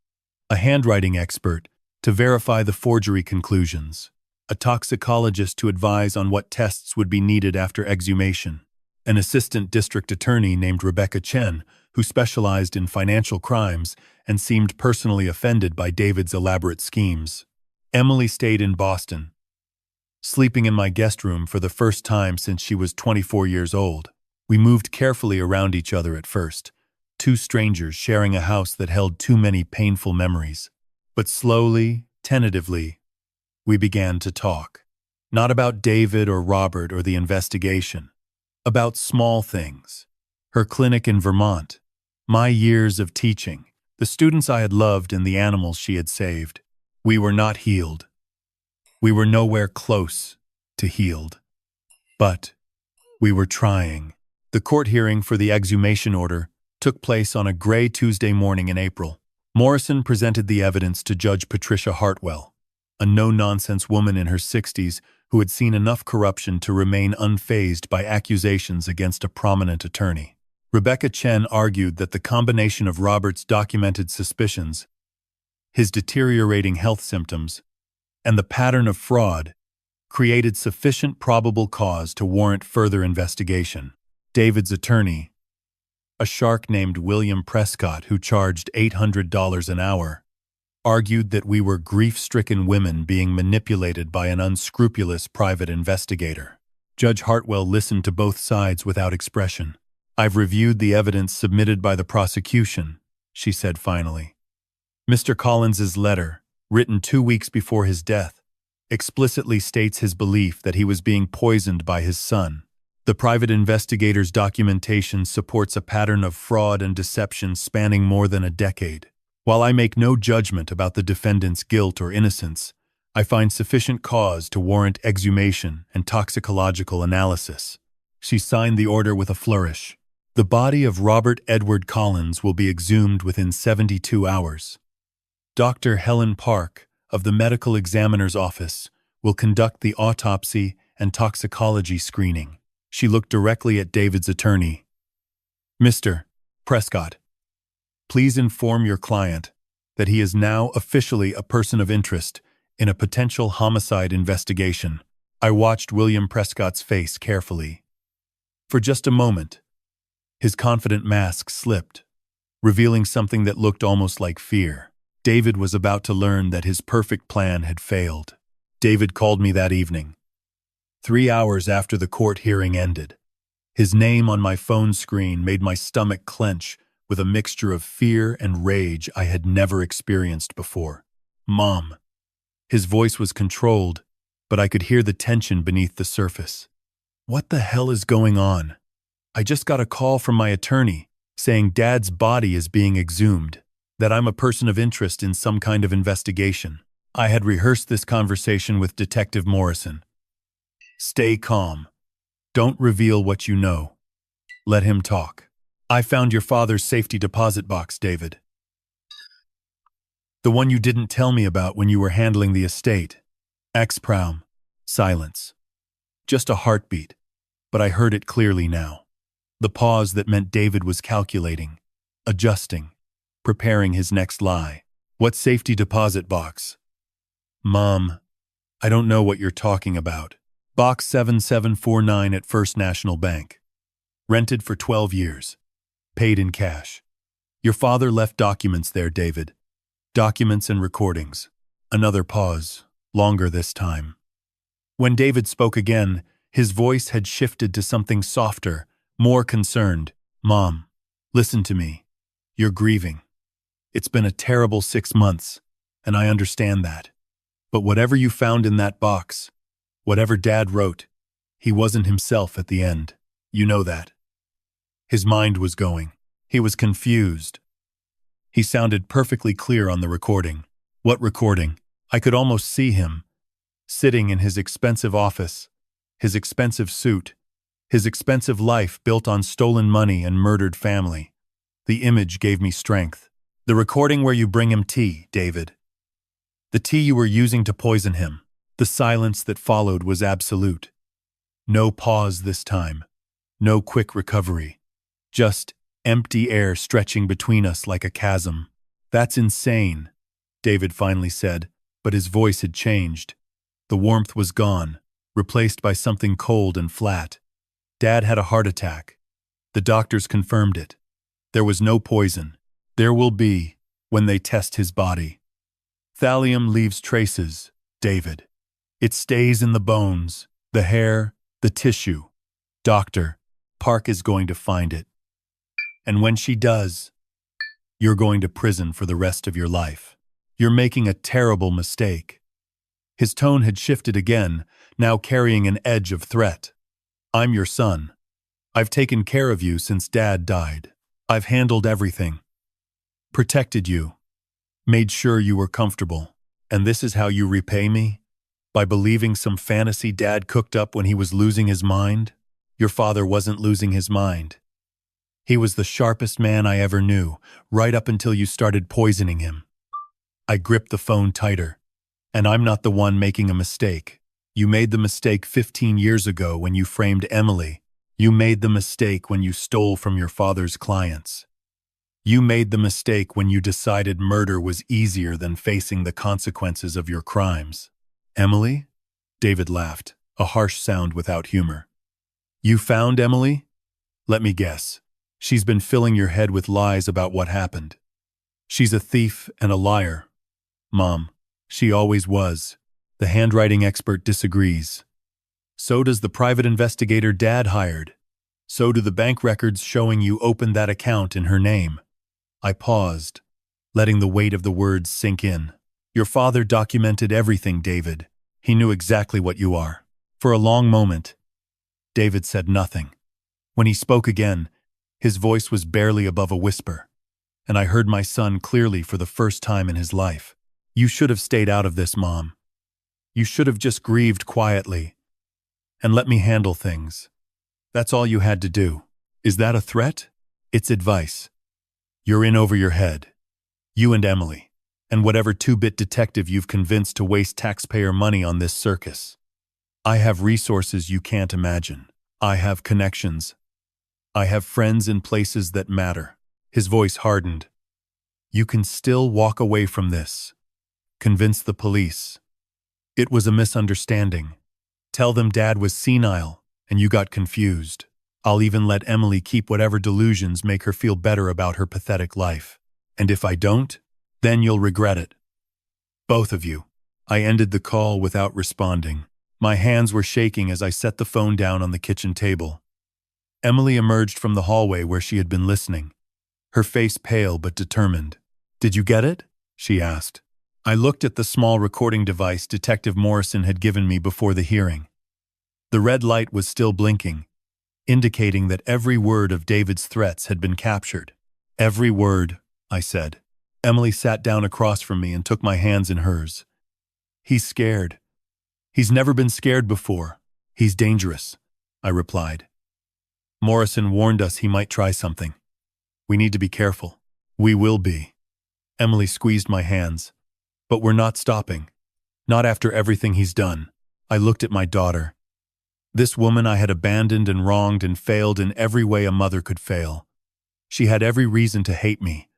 a handwriting expert to verify the forgery conclusions, a toxicologist to advise on what tests would be needed after exhumation, an assistant district attorney named Rebecca Chen, who specialized in financial crimes and seemed personally offended by David's elaborate schemes. Emily stayed in Boston, sleeping in my guest room for the first time since she was 24 years old. We moved carefully around each other at first, two strangers sharing a house that held too many painful memories. But slowly, tentatively, we began to talk. Not about David or Robert or the investigation. About small things. Her clinic in Vermont. My years of teaching. The students I had loved and the animals she had saved. We were not healed. We were nowhere close to healed. But we were trying. The court hearing for the exhumation order took place on a gray Tuesday morning in April. Morrison presented the evidence to Judge Patricia Hartwell, a no-nonsense woman in her 60s who had seen enough corruption to remain unfazed by accusations against a prominent attorney. Rebecca Chen argued that the combination of Robert's documented suspicions, his deteriorating health symptoms, and the pattern of fraud created sufficient probable cause to warrant further investigation. David's attorney, a shark named William Prescott who charged $800 an hour, argued that we were grief-stricken women being manipulated by an unscrupulous private investigator. Judge Hartwell listened to both sides without expression. "I've reviewed the evidence submitted by the prosecution," she said finally. "Mr. Collins's letter, written 2 weeks before his death, explicitly states his belief that he was being poisoned by his son. The private investigator's documentation supports a pattern of fraud and deception spanning more than a decade. While I make no judgment about the defendant's guilt or innocence, I find sufficient cause to warrant exhumation and toxicological analysis. She signed the order with a flourish. The body of Robert Edward Collins will be exhumed within 72 hours. Dr. Helen Park, of the Medical Examiner's Office, will conduct the autopsy and toxicology screening. She looked directly at David's attorney. Mr. Prescott, please inform your client that he is now officially a person of interest in a potential homicide investigation. I watched William Prescott's face carefully. For just a moment, his confident mask slipped, revealing something that looked almost like fear. David was about to learn that his perfect plan had failed. David called me that evening, 3 hours after the court hearing ended. His name on my phone screen made my stomach clench with a mixture of fear and rage I had never experienced before. Mom. His voice was controlled, but I could hear the tension beneath the surface. What the hell is going on? I just got a call from my attorney saying Dad's body is being exhumed, that I'm a person of interest in some kind of investigation. I had rehearsed this conversation with Detective Morrison. Stay calm. Don't reveal what you know. Let him talk. I found your father's safety deposit box, David. The one you didn't tell me about when you were handling the estate. Ex-Proum. Silence. Just a heartbeat, but I heard it clearly now. The pause that meant David was calculating, adjusting, preparing his next lie. What safety deposit box? Mom, I don't know what you're talking about. Box 7749 at First National Bank. Rented for 12 years. Paid in cash. Your father left documents there, David. Documents and recordings. Another pause, longer this time. When David spoke again, his voice had shifted to something softer, more concerned. Mom, listen to me. You're grieving. It's been a terrible 6 months, and I understand that. But whatever you found in that box, whatever Dad wrote, he wasn't himself at the end. You know that. His mind was going. He was confused. He sounded perfectly clear on the recording. What recording? I could almost see him, sitting in his expensive office, his expensive suit, his expensive life built on stolen money and murdered family. The image gave me strength. The recording where you bring him tea, David. The tea you were using to poison him. The silence that followed was absolute. No pause this time. No quick recovery. Just empty air stretching between us like a chasm. That's insane, David finally said, but his voice had changed. The warmth was gone, replaced by something cold and flat. Dad had a heart attack. The doctors confirmed it. There was no poison. There will be when they test his body. Thallium leaves traces, David. It stays in the bones, the hair, the tissue. Doctor, Park is going to find it. And when she does, you're going to prison for the rest of your life. You're making a terrible mistake. His tone had shifted again, now carrying an edge of threat. I'm your son. I've taken care of you since Dad died. I've handled everything. Protected you. Made sure you were comfortable. And this is how you repay me? By believing some fantasy Dad cooked up when he was losing his mind? Your father wasn't losing his mind. He was the sharpest man I ever knew, right up until you started poisoning him. I gripped the phone tighter. And I'm not the one making a mistake. You made the mistake 15 years ago when you framed Emily. You made the mistake when you stole from your father's clients. You made the mistake when you decided murder was easier than facing the consequences of your crimes. Emily? David laughed, a harsh sound without humor. You found Emily? Let me guess. She's been filling your head with lies about what happened. She's a thief and a liar. Mom, she always was. The handwriting expert disagrees. So does the private investigator Dad hired. So do the bank records showing you opened that account in her name. I paused, letting the weight of the words sink in. Your father documented everything, David. He knew exactly what you are. For a long moment, David said nothing. When he spoke again, his voice was barely above a whisper, and I heard my son clearly for the first time in his life. You should have stayed out of this, Mom. You should have just grieved quietly and let me handle things. That's all you had to do. Is that a threat? It's advice. You're in over your head. You and Emily, and whatever two-bit detective you've convinced to waste taxpayer money on this circus. I have resources you can't imagine. I have connections. I have friends in places that matter. His voice hardened. You can still walk away from this. Convince the police. It was a misunderstanding. Tell them Dad was senile, and you got confused. I'll even let Emily keep whatever delusions make her feel better about her pathetic life. And if I don't, then you'll regret it. Both of you. I ended the call without responding. My hands were shaking as I set the phone down on the kitchen table. Emily emerged from the hallway where she had been listening, her face pale but determined. Did you get it? She asked. I looked at the small recording device Detective Morrison had given me before the hearing. The red light was still blinking, indicating that every word of David's threats had been captured. Every word, I said. Emily sat down across from me and took my hands in hers. He's scared. He's never been scared before. He's dangerous, I replied. Morrison warned us he might try something. We need to be careful. We will be. Emily squeezed my hands. But we're not stopping. Not after everything he's done. I looked at my daughter. This woman I had abandoned and wronged and failed in every way a mother could fail. She had every reason to hate me,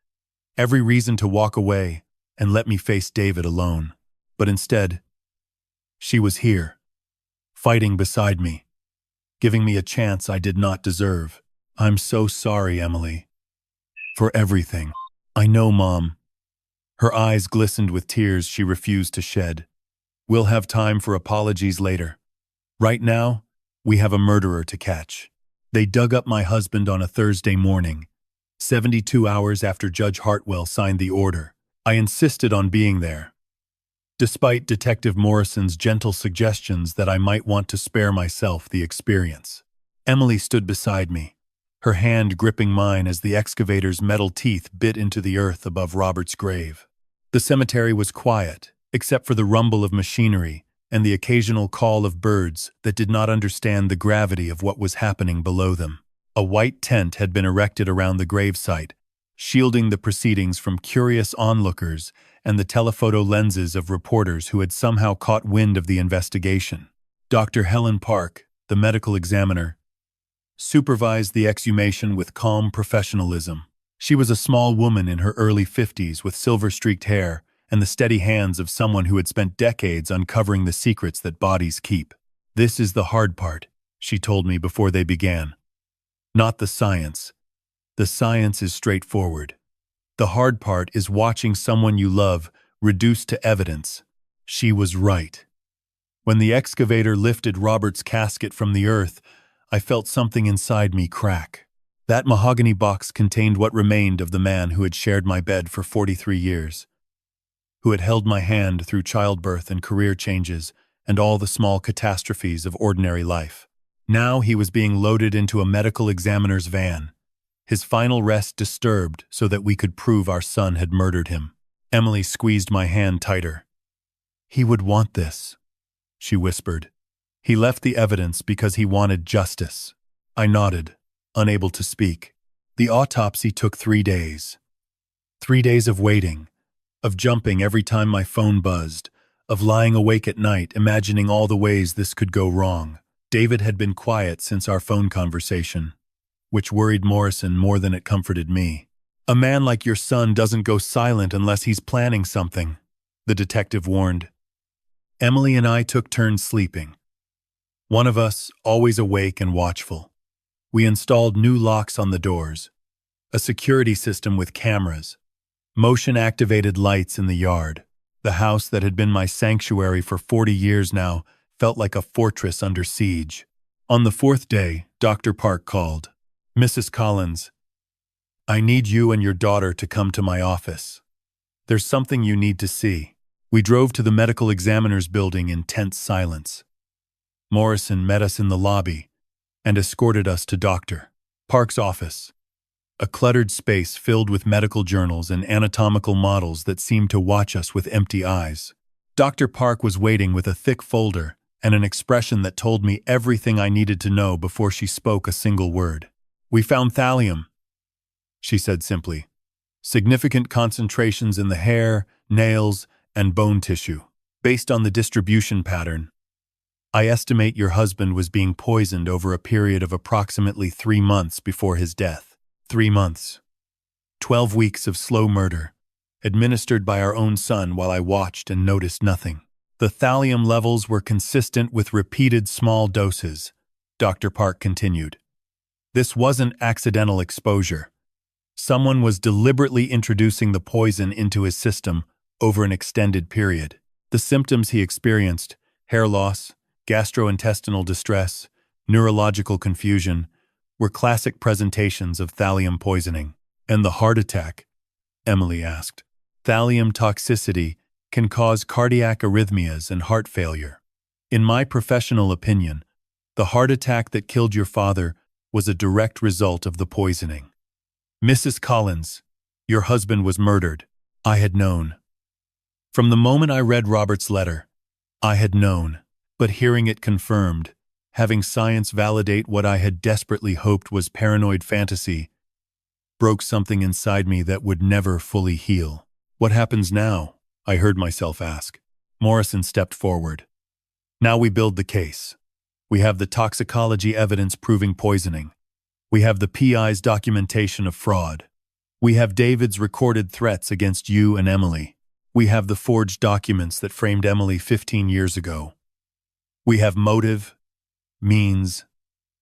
every reason to walk away and let me face David alone. But instead, she was here, fighting beside me, giving me a chance I did not deserve. I'm so sorry, Emily, for everything. I know, Mom. Her eyes glistened with tears she refused to shed. We'll have time for apologies later. Right now, we have a murderer to catch. They dug up my husband on a Thursday morning, 72 hours after Judge Hartwell signed the order. I insisted on being there, despite Detective Morrison's gentle suggestions that I might want to spare myself the experience. Emily stood beside me, her hand gripping mine as the excavator's metal teeth bit into the earth above Robert's grave. The cemetery was quiet, except for the rumble of machinery and the occasional call of birds that did not understand the gravity of what was happening below them. A white tent had been erected around the gravesite, shielding the proceedings from curious onlookers and the telephoto lenses of reporters who had somehow caught wind of the investigation. Dr. Helen Park, the medical examiner, supervised the exhumation with calm professionalism. She was a small woman in her early 50s with silver-streaked hair and the steady hands of someone who had spent decades uncovering the secrets that bodies keep. This is the hard part, she told me before they began. Not the science. The science is straightforward. The hard part is watching someone you love reduced to evidence. She was right. When the excavator lifted Robert's casket from the earth, I felt something inside me crack. That mahogany box contained what remained of the man who had shared my bed for 43 years, who had held my hand through childbirth and career changes and all the small catastrophes of ordinary life. Now he was being loaded into a medical examiner's van, his final rest disturbed so that we could prove our son had murdered him. Emily squeezed my hand tighter. He would want this, she whispered. He left the evidence because he wanted justice. I nodded, unable to speak. The autopsy took 3 days. 3 days of waiting, of jumping every time my phone buzzed, of lying awake at night imagining all the ways this could go wrong. David had been quiet since our phone conversation, which worried Morrison more than it comforted me. A man like your son doesn't go silent unless he's planning something, the detective warned. Emily and I took turns sleeping, one of us always awake and watchful. We installed new locks on the doors, a security system with cameras, motion-activated lights in the yard. The house that had been my sanctuary for 40 years now felt like a fortress under siege. On the 4th day, Dr. Park called. Mrs. Collins, I need you and your daughter to come to my office. There's something you need to see. We drove to the medical examiner's building in tense silence. Morrison met us in the lobby and escorted us to Dr. Park's office, a cluttered space filled with medical journals and anatomical models that seemed to watch us with empty eyes. Dr. Park was waiting with a thick folder and an expression that told me everything I needed to know before she spoke a single word. "We found thallium," she said simply. "Significant concentrations in the hair, nails, and bone tissue. Based on the distribution pattern, I estimate your husband was being poisoned over a period of approximately 3 months before his death. 3 months. 12 weeks of slow murder, administered by our own son while I watched and noticed nothing. The thallium levels were consistent with repeated small doses," Dr. Park continued. "This wasn't accidental exposure. Someone was deliberately introducing the poison into his system over an extended period. The symptoms he experienced, hair loss, gastrointestinal distress, neurological confusion, were classic presentations of thallium poisoning." "And the heart attack?" Emily asked. "Thallium toxicity can cause cardiac arrhythmias and heart failure. In my professional opinion, the heart attack that killed your father was a direct result of the poisoning. Mrs. Collins, your husband was murdered. I had known. From the moment I read Robert's letter, I had known, but hearing it confirmed, having science validate what I had desperately hoped was paranoid fantasy, broke something inside me that would never fully heal. What happens now? I heard myself ask. Morrison stepped forward. Now we build the case. We have the toxicology evidence proving poisoning. We have the PI's documentation of fraud. We have David's recorded threats against you and Emily. We have the forged documents that framed Emily 15 years ago. We have motive, means,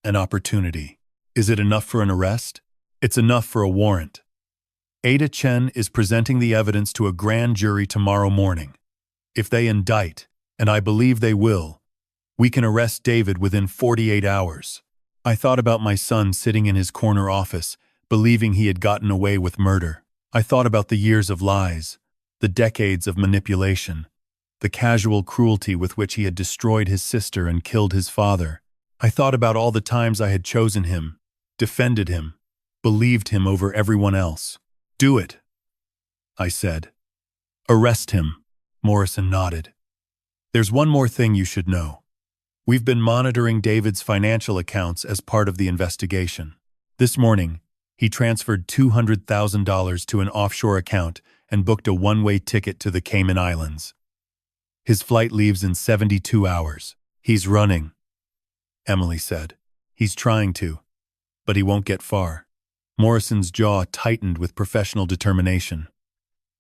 and opportunity. Is it enough for an arrest? It's enough for a warrant. Ada Chen is presenting the evidence to a grand jury tomorrow morning. If they indict, and I believe they will, we can arrest David within 48 hours. I thought about my son sitting in his corner office, believing he had gotten away with murder. I thought about the years of lies, the decades of manipulation, the casual cruelty with which he had destroyed his sister and killed his father. I thought about all the times I had chosen him, defended him, believed him over everyone else. Do it, I said. Arrest him, Morrison nodded. There's one more thing you should know. We've been monitoring David's financial accounts as part of the investigation. This morning, he transferred $200,000 to an offshore account and booked a one-way ticket to the Cayman Islands. His flight leaves in 72 hours. He's running, Emily said. He's trying to, but he won't get far. Morrison's jaw tightened with professional determination.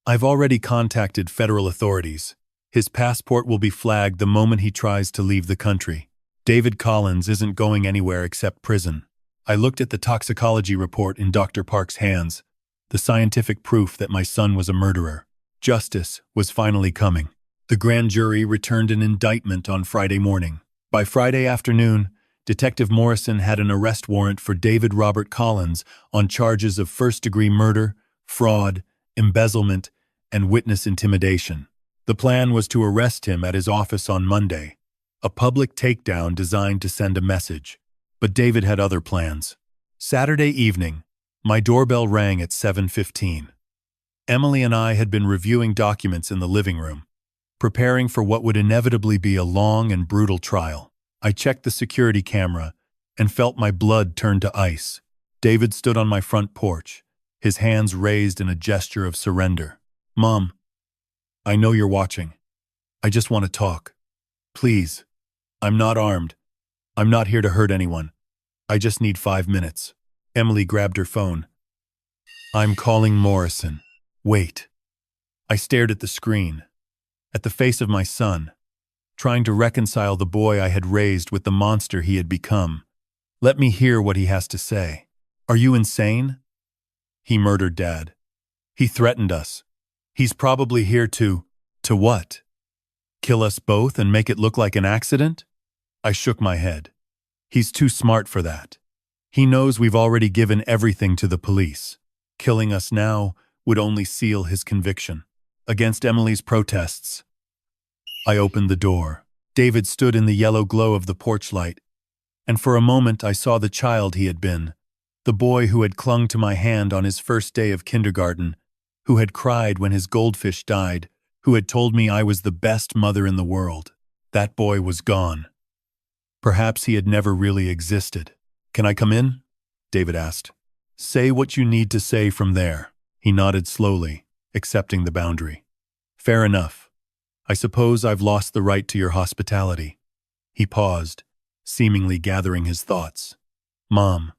I've already contacted federal authorities. His passport will be flagged the moment he tries to leave the country. David Collins isn't going anywhere except prison. I looked at the toxicology report in Dr. Park's hands, the scientific proof that my son was a murderer. Justice was finally coming. The grand jury returned an indictment on Friday morning. By Friday afternoon, Detective Morrison had an arrest warrant for David Robert Collins on charges of first-degree murder, fraud, embezzlement, and witness intimidation. The plan was to arrest him at his office on Monday, a public takedown designed to send a message. But David had other plans. Saturday evening, my doorbell rang at 7:15. Emily and I had been reviewing documents in the living room, preparing for what would inevitably be a long and brutal trial. I checked the security camera and felt my blood turn to ice. David stood on my front porch, his hands raised in a gesture of surrender. Mom, I know you're watching. I just want to talk. Please. I'm not armed. I'm not here to hurt anyone. I just need 5 minutes. Emily grabbed her phone. I'm calling Morrison. Wait. I stared at the screen, at the face of my son, trying to reconcile the boy I had raised with the monster he had become. Let me hear what he has to say. Are you insane? He murdered Dad. He threatened us. He's probably here to what? Kill us both and make it look like an accident? I shook my head. He's too smart for that. He knows we've already given everything to the police. Killing us now would only seal his conviction. Against Emily's protests, I opened the door. David stood in the yellow glow of the porch light, and for a moment I saw the child he had been, the boy who had clung to my hand on his first day of kindergarten, who had cried when his goldfish died, who had told me I was the best mother in the world. That boy was gone. Perhaps he had never really existed. "Can I come in?" David asked. "Say what you need to say from there." He nodded slowly, accepting the boundary. "Fair enough. I suppose I've lost the right to your hospitality." He paused, seemingly gathering his thoughts. "Mom,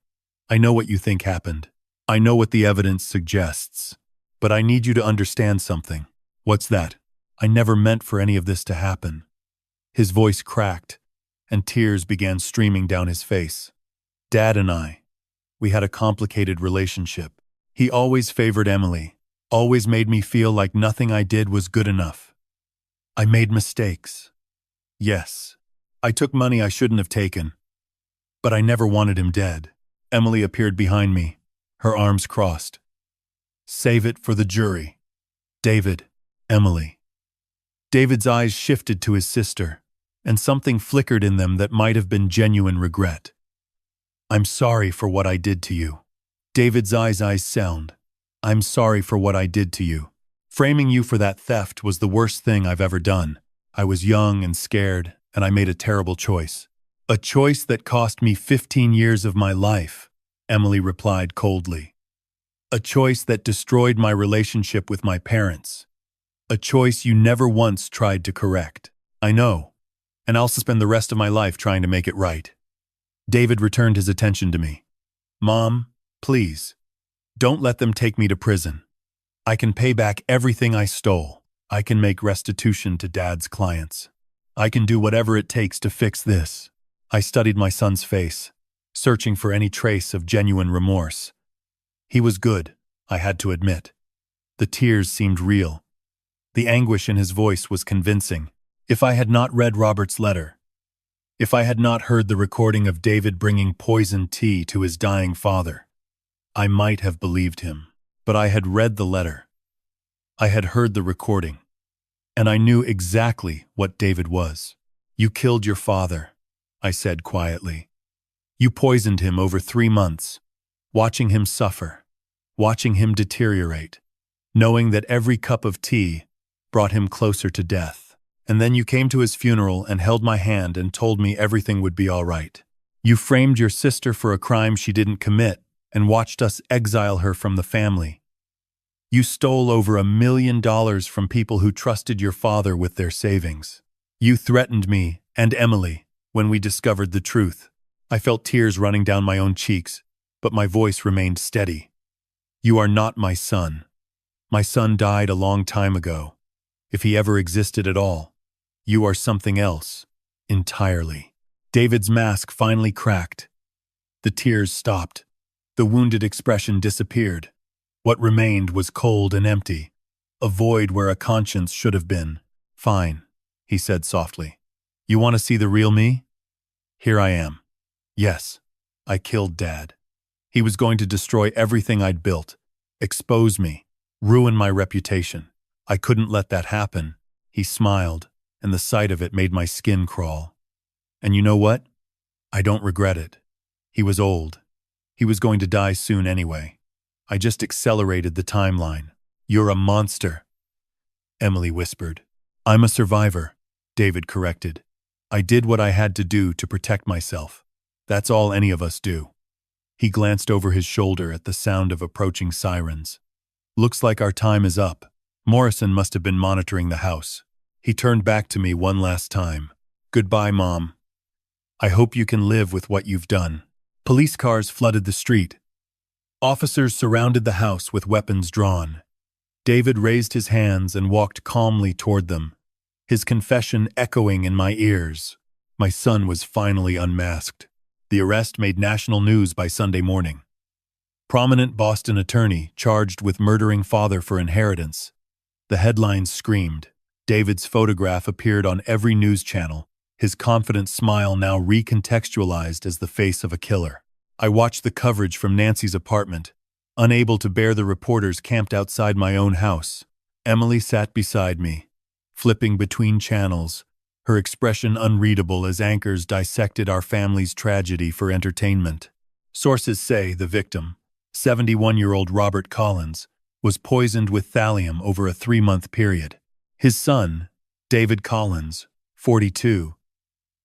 I know what you think happened. I know what the evidence suggests. But I need you to understand something." "What's that?" "I never meant for any of this to happen." His voice cracked, and tears began streaming down his face. "Dad and I, we had a complicated relationship. He always favored Emily, always made me feel like nothing I did was good enough. I made mistakes. Yes, I took money I shouldn't have taken. But I never wanted him dead." Emily appeared behind me, her arms crossed. "Save it for the jury." "David, Emily." David's eyes shifted to his sister, and something flickered in them that might have been genuine regret. "I'm sorry for what I did to you." David's eyes sound. "I'm sorry for what I did to you. Framing you for that theft was the worst thing I've ever done. I was young and scared, and I made a terrible choice. A choice that cost me 15 years of my life," Emily replied coldly. "A choice that destroyed my relationship with my parents. A choice you never once tried to correct." "I know, and I'll spend the rest of my life trying to make it right." David returned his attention to me. "Mom, please, don't let them take me to prison. I can pay back everything I stole. I can make restitution to Dad's clients. I can do whatever it takes to fix this." I studied my son's face, searching for any trace of genuine remorse. He was good, I had to admit. The tears seemed real. The anguish in his voice was convincing. If I had not read Robert's letter, if I had not heard the recording of David bringing poisoned tea to his dying father, I might have believed him. But I had read the letter. I had heard the recording. And I knew exactly what David was. "You killed your father," I said quietly. "You poisoned him over 3 months, watching him suffer, watching him deteriorate, knowing that every cup of tea brought him closer to death. And then you came to his funeral and held my hand and told me everything would be all right. You framed your sister for a crime she didn't commit and watched us exile her from the family. You stole over $1 million from people who trusted your father with their savings. You threatened me and Emily when we discovered the truth." I felt tears running down my own cheeks, but my voice remained steady. "You are not my son. My son died a long time ago, if he ever existed at all. You are something else, entirely." David's mask finally cracked. The tears stopped. The wounded expression disappeared. What remained was cold and empty, a void where a conscience should have been. "Fine," he said softly. "You want to see the real me? Here I am. Yes, I killed Dad. He was going to destroy everything I'd built, expose me, ruin my reputation. I couldn't let that happen." He smiled, and the sight of it made my skin crawl. "And you know what? I don't regret it. He was old. He was going to die soon anyway. I just accelerated the timeline." "You're a monster," Emily whispered. "I'm a survivor," David corrected. "I did what I had to do to protect myself. That's all any of us do." He glanced over his shoulder at the sound of approaching sirens. "Looks like our time is up." Morrison must have been monitoring the house. He turned back to me one last time. "Goodbye, Mom. I hope you can live with what you've done." Police cars flooded the street. Officers surrounded the house with weapons drawn. David raised his hands and walked calmly toward them, his confession echoing in my ears. My son was finally unmasked. The arrest made national news by Sunday morning. Prominent Boston attorney charged with murdering father for inheritance. The headlines screamed. David's photograph appeared on every news channel, his confident smile now recontextualized as the face of a killer. I watched the coverage from Nancy's apartment, unable to bear the reporters camped outside my own house. Emily sat beside me, flipping between channels, her expression unreadable as anchors dissected our family's tragedy for entertainment. Sources say the victim, 71-year-old Robert Collins, was poisoned with thallium over a 3-month period. His son, David Collins, 42,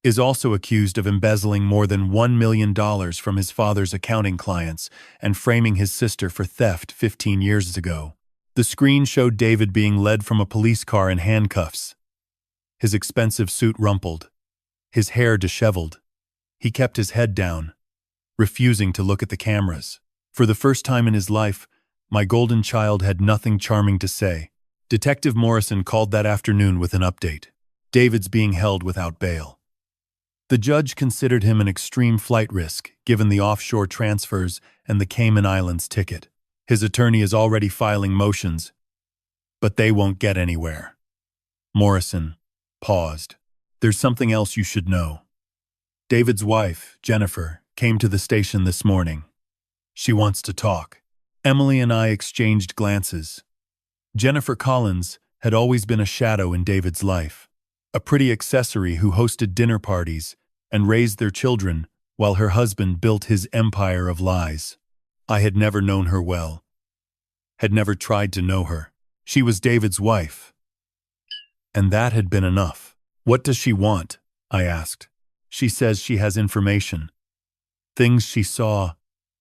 is also accused of embezzling more than $1 million from his father's accounting clients and framing his sister for theft 15 years ago. The screen showed David being led from a police car in handcuffs, his expensive suit rumpled, his hair disheveled. He kept his head down, refusing to look at the cameras. For the first time in his life, my golden child had nothing charming to say. Detective Morrison called that afternoon with an update. David's being held without bail. The judge considered him an extreme flight risk, given the offshore transfers and the Cayman Islands ticket. His attorney is already filing motions, but they won't get anywhere. Morrison paused. There's something else you should know. David's wife, Jennifer, came to the station this morning. She wants to talk. Emily and I exchanged glances. Jennifer Collins had always been a shadow in David's life, a pretty accessory who hosted dinner parties and raised their children while her husband built his empire of lies. I had never known her well, had never tried to know her. She was David's wife, and that had been enough. What does she want? I asked. She says she has information. Things she saw,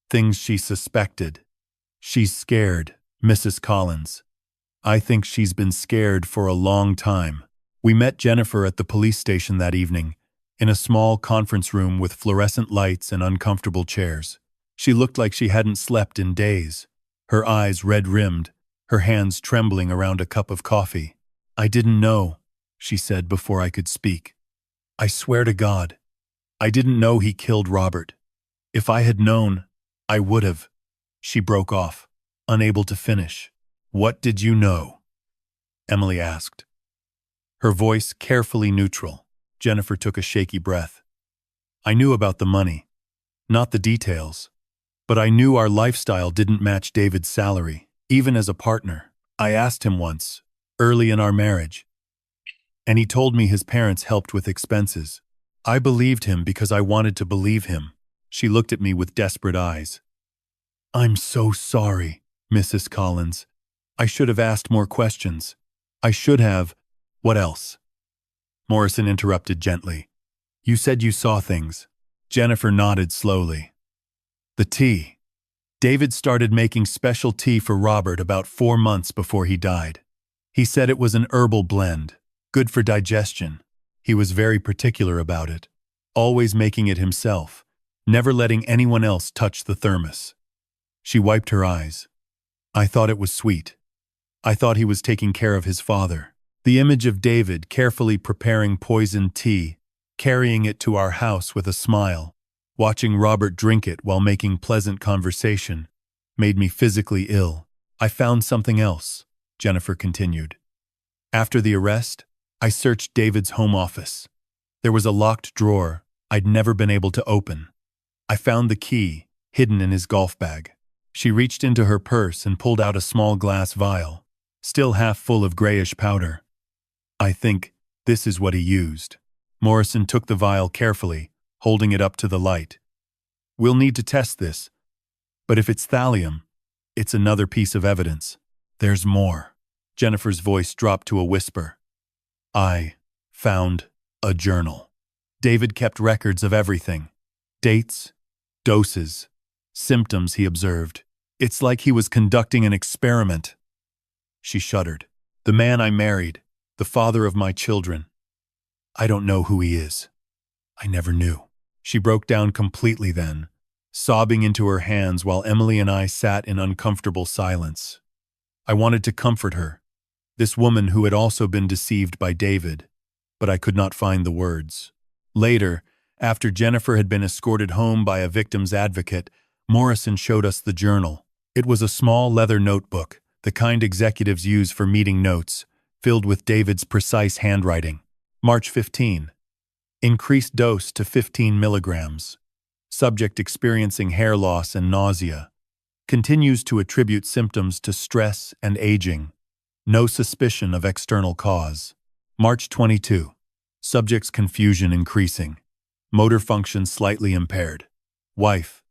things she suspected. She's scared, Mrs. Collins. I think she's been scared for a long time. We met Jennifer at the police station that evening, in a small conference room with fluorescent lights and uncomfortable chairs. She looked like she hadn't slept in days, her eyes red-rimmed, her hands trembling around a cup of coffee. I didn't know, she said before I could speak. I swear to God, I didn't know he killed Robert. If I had known, I would have. She broke off, unable to finish. What did you know? Emily asked. Her voice carefully neutral. Jennifer took a shaky breath. I knew about the money, not the details, but I knew our lifestyle didn't match David's salary, even as a partner. I asked him once, early in our marriage, and he told me his parents helped with expenses. I believed him because I wanted to believe him. She looked at me with desperate eyes. I'm so sorry, Mrs. Collins. I should have asked more questions. I should have. What else? Morrison interrupted gently. You said you saw things. Jennifer nodded slowly. The tea. David started making special tea for Robert about 4 months before he died. He said it was an herbal blend, good for digestion. He was very particular about it, always making it himself, never letting anyone else touch the thermos. She wiped her eyes. I thought it was sweet. I thought he was taking care of his father. The image of David carefully preparing poisoned tea, carrying it to our house with a smile, watching Robert drink it while making pleasant conversation, made me physically ill. I found something else, Jennifer continued. After the arrest, I searched David's home office. There was a locked drawer I'd never been able to open. I found the key, hidden in his golf bag. She reached into her purse and pulled out a small glass vial, still half full of grayish powder. I think this is what he used. Morrison took the vial carefully, holding it up to the light. We'll need to test this, but if it's thallium, it's another piece of evidence. There's more. Jennifer's voice dropped to a whisper. I found a journal. David kept records of everything. Dates, doses, symptoms he observed. It's like he was conducting an experiment. She shuddered. The man I married, the father of my children. I don't know who he is. I never knew. She broke down completely then, sobbing into her hands while Emily and I sat in uncomfortable silence. I wanted to comfort her, this woman who had also been deceived by David, but I could not find the words. Later, after Jennifer had been escorted home by a victim's advocate, Morrison showed us the journal. It was a small leather notebook, the kind executives use for meeting notes, filled with David's precise handwriting. March 15. Increased dose to 15 milligrams. Subject experiencing hair loss and nausea. Continues to attribute symptoms to stress and aging. No suspicion of external cause. March 22. Subject's confusion increasing. Motor function slightly impaired. Wife,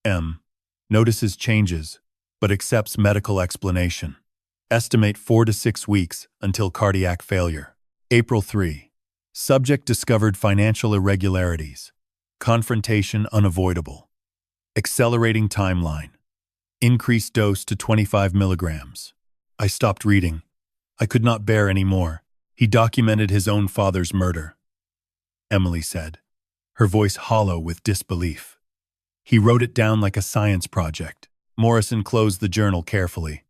M. Notices changes, but accepts medical explanation. Estimate 4 to 6 weeks until cardiac failure. April 3. Subject discovered financial irregularities. Confrontation unavoidable. Accelerating timeline. Increased dose to 25 milligrams. I stopped reading. I could not bear any more. He documented his own father's murder, Emily said, her voice hollow with disbelief. He wrote it down like a science project. Morrison closed the journal carefully.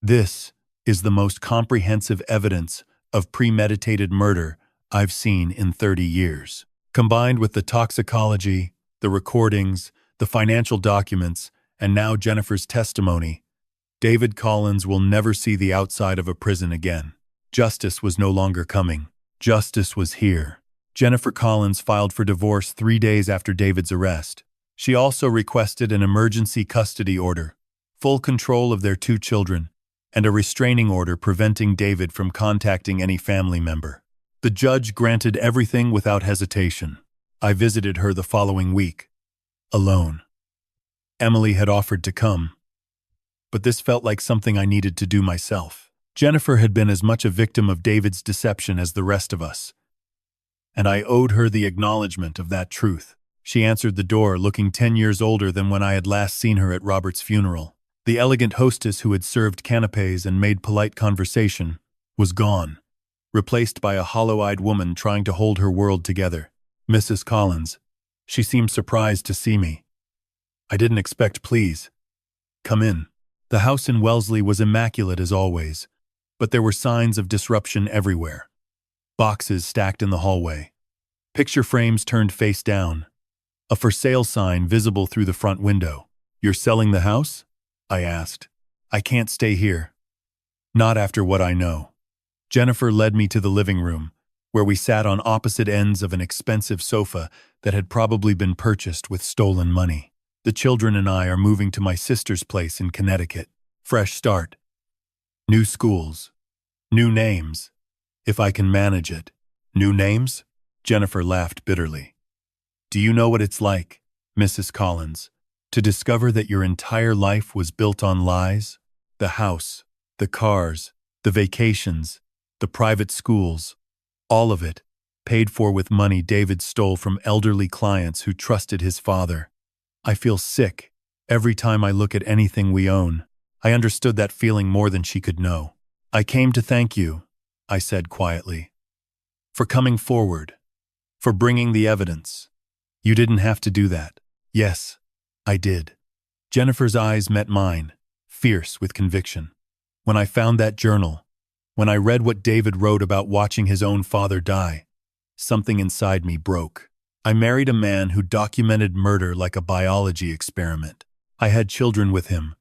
This is the most comprehensive evidence of premeditated murder I've seen in 30 years. Combined with the toxicology, the recordings, the financial documents, and now Jennifer's testimony, David Collins will never see the outside of a prison again. Justice was no longer coming. Justice was here. Jennifer Collins filed for divorce 3 days after David's arrest. She also requested an emergency custody order, full control of their 2 children, and a restraining order preventing David from contacting any family member. The judge granted everything without hesitation. I visited her the following week, alone. Emily had offered to come, but this felt like something I needed to do myself. Jennifer had been as much a victim of David's deception as the rest of us, and I owed her the acknowledgement of that truth. She answered the door, looking 10 years older than when I had last seen her at Robert's funeral. The elegant hostess who had served canapés and made polite conversation was gone, replaced by a hollow-eyed woman trying to hold her world together. Mrs. Collins. She seemed surprised to see me. I didn't expect, please. Come in. The house in Wellesley was immaculate as always, but there were signs of disruption everywhere. Boxes stacked in the hallway. Picture frames turned face down. A for sale sign visible through the front window. You're selling the house? I asked. I can't stay here. Not after what I know. Jennifer led me to the living room, where we sat on opposite ends of an expensive sofa that had probably been purchased with stolen money. The children and I are moving to my sister's place in Connecticut. Fresh start. New schools. New names. If I can manage it. New names? Jennifer laughed bitterly. Do you know what it's like, Mrs. Collins, to discover that your entire life was built on lies? The house, the cars, the vacations, the private schools, all of it, paid for with money David stole from elderly clients who trusted his father. I feel sick every time I look at anything we own. I understood that feeling more than she could know. I came to thank you, I said quietly, for coming forward, for bringing the evidence. You didn't have to do that. Yes, I did. Jennifer's eyes met mine, fierce with conviction. When I found that journal, when I read what David wrote about watching his own father die, something inside me broke. I married a man who documented murder like a biology experiment. I had children with him.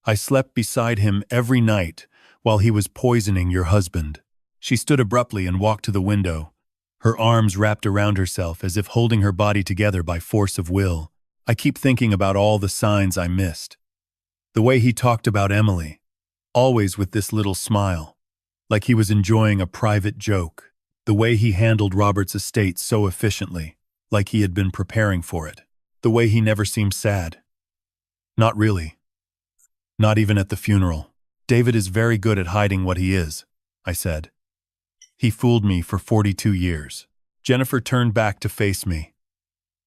I slept beside him every night while he was poisoning your husband. She stood abruptly and walked to the window, her arms wrapped around herself as if holding her body together by force of will. I keep thinking about all the signs I missed. The way he talked about Emily, always with this little smile, like he was enjoying a private joke. The way he handled Robert's estate so efficiently, like he had been preparing for it. The way he never seemed sad. Not really. Not even at the funeral. David is very good at hiding what he is, I said. He fooled me for 42 years. Jennifer turned back to face me.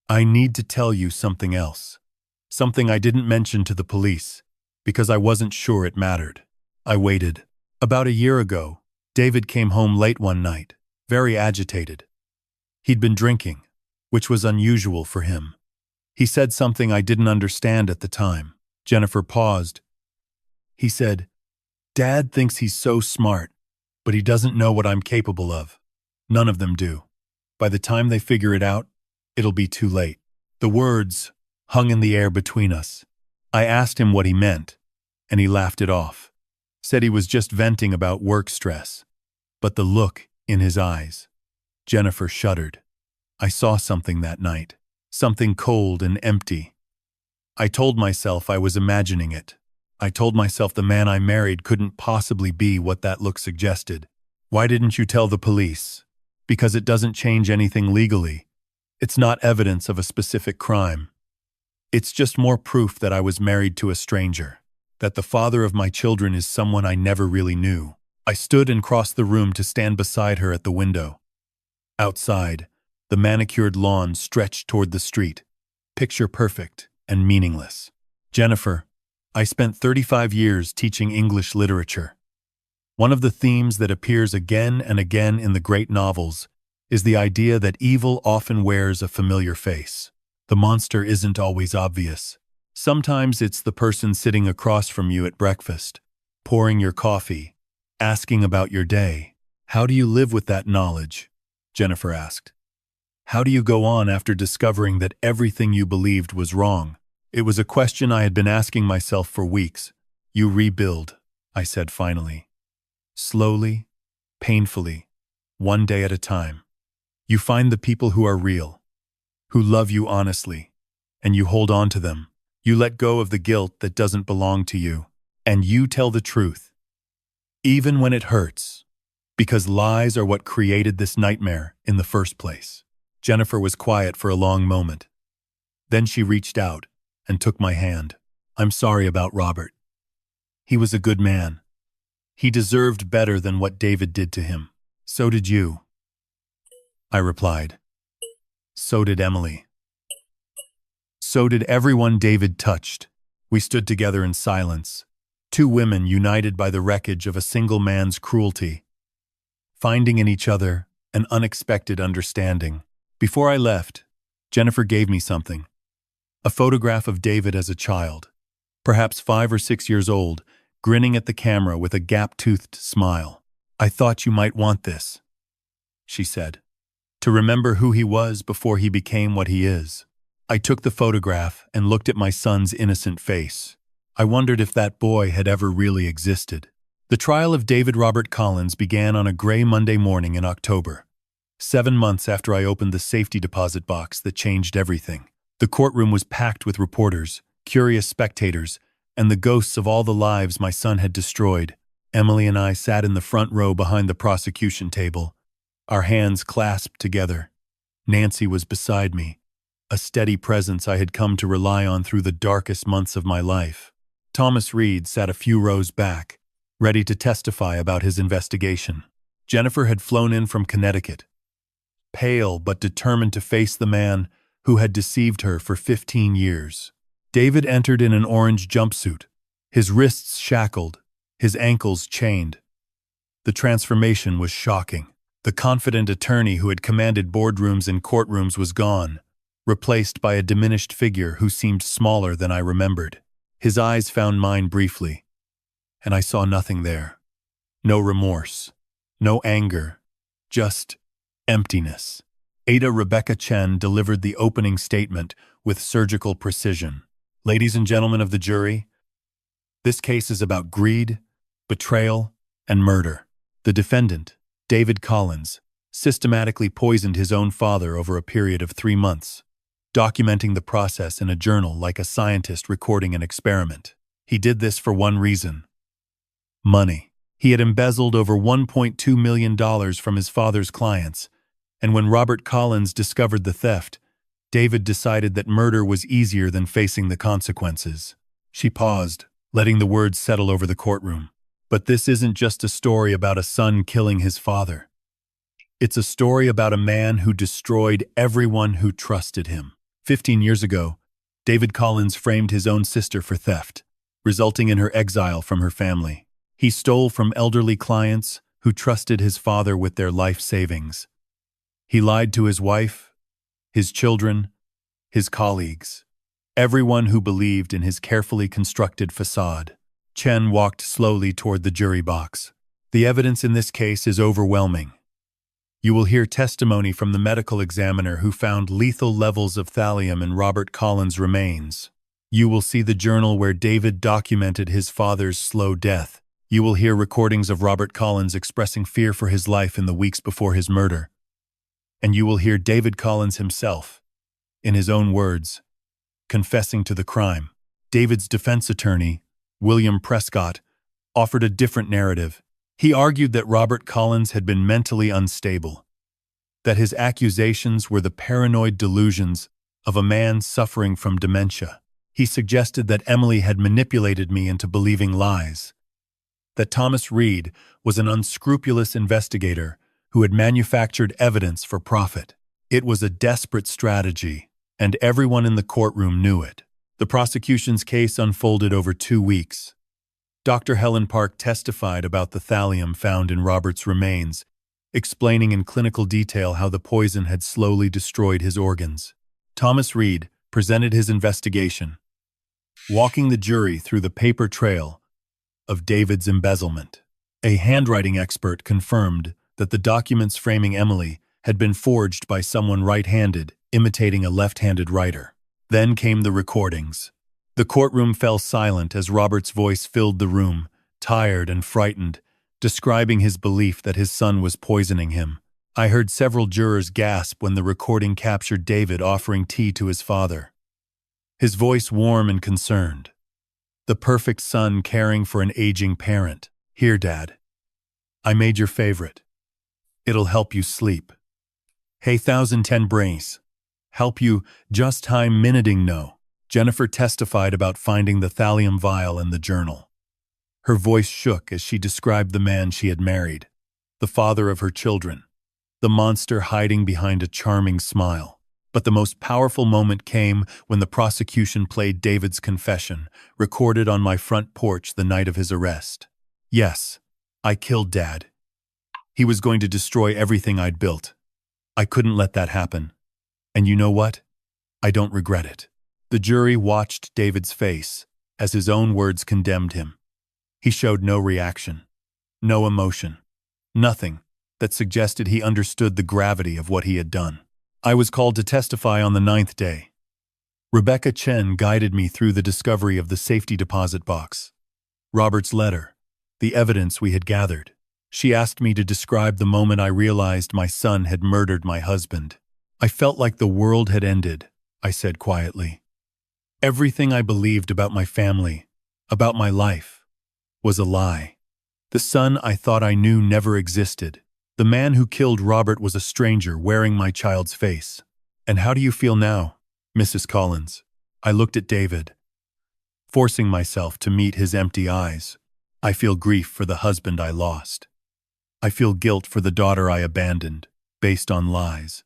I need to tell you something else. Something I didn't mention to the police, because I wasn't sure it mattered. I waited. About a year ago, David came home late one night, very agitated. He'd been drinking, which was unusual for him. He said something I didn't understand at the time. Jennifer paused. He said, "Dad thinks he's so smart, but he doesn't know what I'm capable of. None of them do. By the time they figure it out, it'll be too late." The words hung in the air between us. I asked him what he meant, and he laughed it off. Said he was just venting about work stress. But the look in his eyes. Jennifer shuddered. I saw something that night. Something cold and empty. I told myself I was imagining it. I told myself the man I married couldn't possibly be what that look suggested. Why didn't you tell the police? Because it doesn't change anything legally. It's not evidence of a specific crime. It's just more proof that I was married to a stranger, that the father of my children is someone I never really knew. I stood and crossed the room to stand beside her at the window. Outside, the manicured lawn stretched toward the street, picture perfect and meaningless. Jennifer, I spent 35 years teaching English literature. One of the themes that appears again and again in the great novels is the idea that evil often wears a familiar face. The monster isn't always obvious. Sometimes it's the person sitting across from you at breakfast, pouring your coffee, asking about your day. How do you live with that knowledge? Jennifer asked. How do you go on after discovering that everything you believed was wrong? It was a question I had been asking myself for weeks. You rebuild, I said finally. Slowly, painfully, one day at a time. You find the people who are real, who love you honestly, and you hold on to them. You let go of the guilt that doesn't belong to you, and you tell the truth, even when it hurts, because lies are what created this nightmare in the first place. Jennifer was quiet for a long moment. Then she reached out and took my hand. I'm sorry about Robert. He was a good man. He deserved better than what David did to him. So did you, I replied. So did Emily. So did everyone David touched. We stood together in silence, two women united by the wreckage of a single man's cruelty, finding in each other an unexpected understanding. Before I left, Jennifer gave me something. A photograph of David as a child, perhaps 5 or 6 years old, grinning at the camera with a gap-toothed smile. I thought you might want this, she said, to remember who he was before he became what he is. I took the photograph and looked at my son's innocent face. I wondered if that boy had ever really existed. The trial of David Robert Collins began on a gray Monday morning in October, 7 months after I opened the safety deposit box that changed everything. The courtroom was packed with reporters, curious spectators, and the ghosts of all the lives my son had destroyed. Emily and I sat in the front row behind the prosecution table, our hands clasped together. Nancy was beside me, a steady presence I had come to rely on through the darkest months of my life. Thomas Reed sat a few rows back, ready to testify about his investigation. Jennifer had flown in from Connecticut, pale but determined to face the man who had deceived her for 15 years. David entered in an orange jumpsuit, his wrists shackled, his ankles chained. The transformation was shocking. The confident attorney who had commanded boardrooms and courtrooms was gone, replaced by a diminished figure who seemed smaller than I remembered. His eyes found mine briefly, and I saw nothing there. No remorse, no anger, just emptiness. Ada Rebecca Chen delivered the opening statement with surgical precision. Ladies and gentlemen of the jury, this case is about greed, betrayal, and murder. The defendant, David Collins, systematically poisoned his own father over a period of 3 months, documenting the process in a journal like a scientist recording an experiment. He did this for one reason: money. He had embezzled over $1.2 million from his father's clients, and when Robert Collins discovered the theft, David decided that murder was easier than facing the consequences. She paused, letting the words settle over the courtroom. But this isn't just a story about a son killing his father. It's a story about a man who destroyed everyone who trusted him. 15 years ago, David Collins framed his own sister for theft, resulting in her exile from her family. He stole from elderly clients who trusted his father with their life savings. He lied to his wife, his children, his colleagues, everyone who believed in his carefully constructed facade. Chen walked slowly toward the jury box. The evidence in this case is overwhelming. You will hear testimony from the medical examiner who found lethal levels of thallium in Robert Collins' remains. You will see the journal where David documented his father's slow death. You will hear recordings of Robert Collins expressing fear for his life in the weeks before his murder. And you will hear David Collins himself, in his own words, confessing to the crime. David's defense attorney, William Prescott, offered a different narrative. He argued that Robert Collins had been mentally unstable, that his accusations were the paranoid delusions of a man suffering from dementia. He suggested that Emily had manipulated me into believing lies, that Thomas Reed was an unscrupulous investigator who had manufactured evidence for profit. It was a desperate strategy, and everyone in the courtroom knew it. The prosecution's case unfolded over 2 weeks. Dr. Helen Park testified about the thallium found in Robert's remains, explaining in clinical detail how the poison had slowly destroyed his organs. Thomas Reed presented his investigation, walking the jury through the paper trail of David's embezzlement. A handwriting expert confirmed that the documents framing Emily had been forged by someone right-handed, imitating a left-handed writer. Then came the recordings. The courtroom fell silent as Robert's voice filled the room, tired and frightened, describing his belief that his son was poisoning him. I heard several jurors gasp when the recording captured David offering tea to his father, his voice warm and concerned. The perfect son caring for an aging parent. "Here, Dad. I made your favorite. It'll help you sleep. Hey, 1010 brace. Help you just time minuting no." Jennifer testified about finding the thallium vial in the journal. Her voice shook as she described the man she had married, the father of her children, the monster hiding behind a charming smile. But the most powerful moment came when the prosecution played David's confession, recorded on my front porch the night of his arrest. "Yes, I killed Dad. He was going to destroy everything I'd built. I couldn't let that happen. And you know what? I don't regret it." The jury watched David's face as his own words condemned him. He showed no reaction, no emotion, nothing that suggested he understood the gravity of what he had done. I was called to testify on the 9th day. Rebecca Chen guided me through the discovery of the safety deposit box, Robert's letter, the evidence we had gathered. She asked me to describe the moment I realized my son had murdered my husband. "I felt like the world had ended," I said quietly. "Everything I believed about my family, about my life, was a lie. The son I thought I knew never existed. The man who killed Robert was a stranger wearing my child's face." "And how do you feel now, Mrs. Collins?" I looked at David, forcing myself to meet his empty eyes. "I feel grief for the husband I lost. I feel guilt for the daughter I abandoned, based on lies.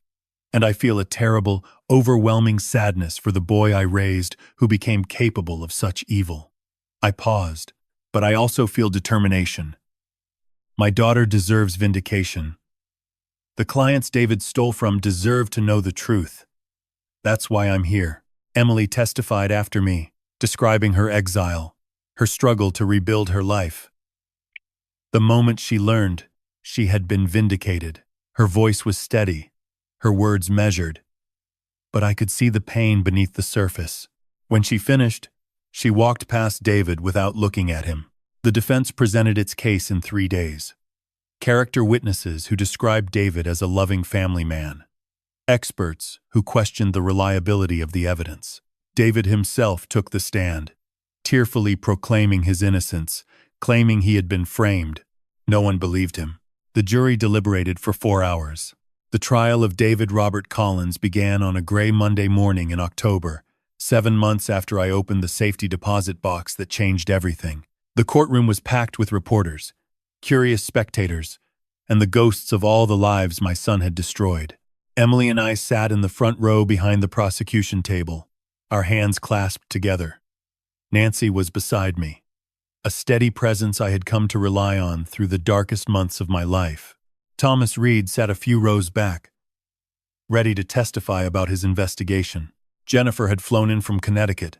And I feel a terrible, overwhelming sadness for the boy I raised who became capable of such evil." I paused, but I also feel determination. My daughter deserves vindication. The clients David stole from deserve to know the truth. That's why I'm here. Emily testified after me, describing her exile, her struggle to rebuild her life. The moment she learned she had been vindicated, her voice was steady, her words measured, but I could see the pain beneath the surface. When she finished, she walked past David without looking at him. The defense presented its case in 3 days. Character witnesses who described David as a loving family man. Experts who questioned the reliability of the evidence. David himself took the stand, tearfully proclaiming his innocence, claiming he had been framed. No one believed him. The jury deliberated for 4 hours. The trial of David Robert Collins began on a gray Monday morning in October, 7 months after I opened the safety deposit box that changed everything. The courtroom was packed with reporters, curious spectators, and the ghosts of all the lives my son had destroyed. Emily and I sat in the front row behind the prosecution table, our hands clasped together. Nancy was beside me, a steady presence I had come to rely on through the darkest months of my life. Thomas Reed sat a few rows back, ready to testify about his investigation. Jennifer had flown in from Connecticut,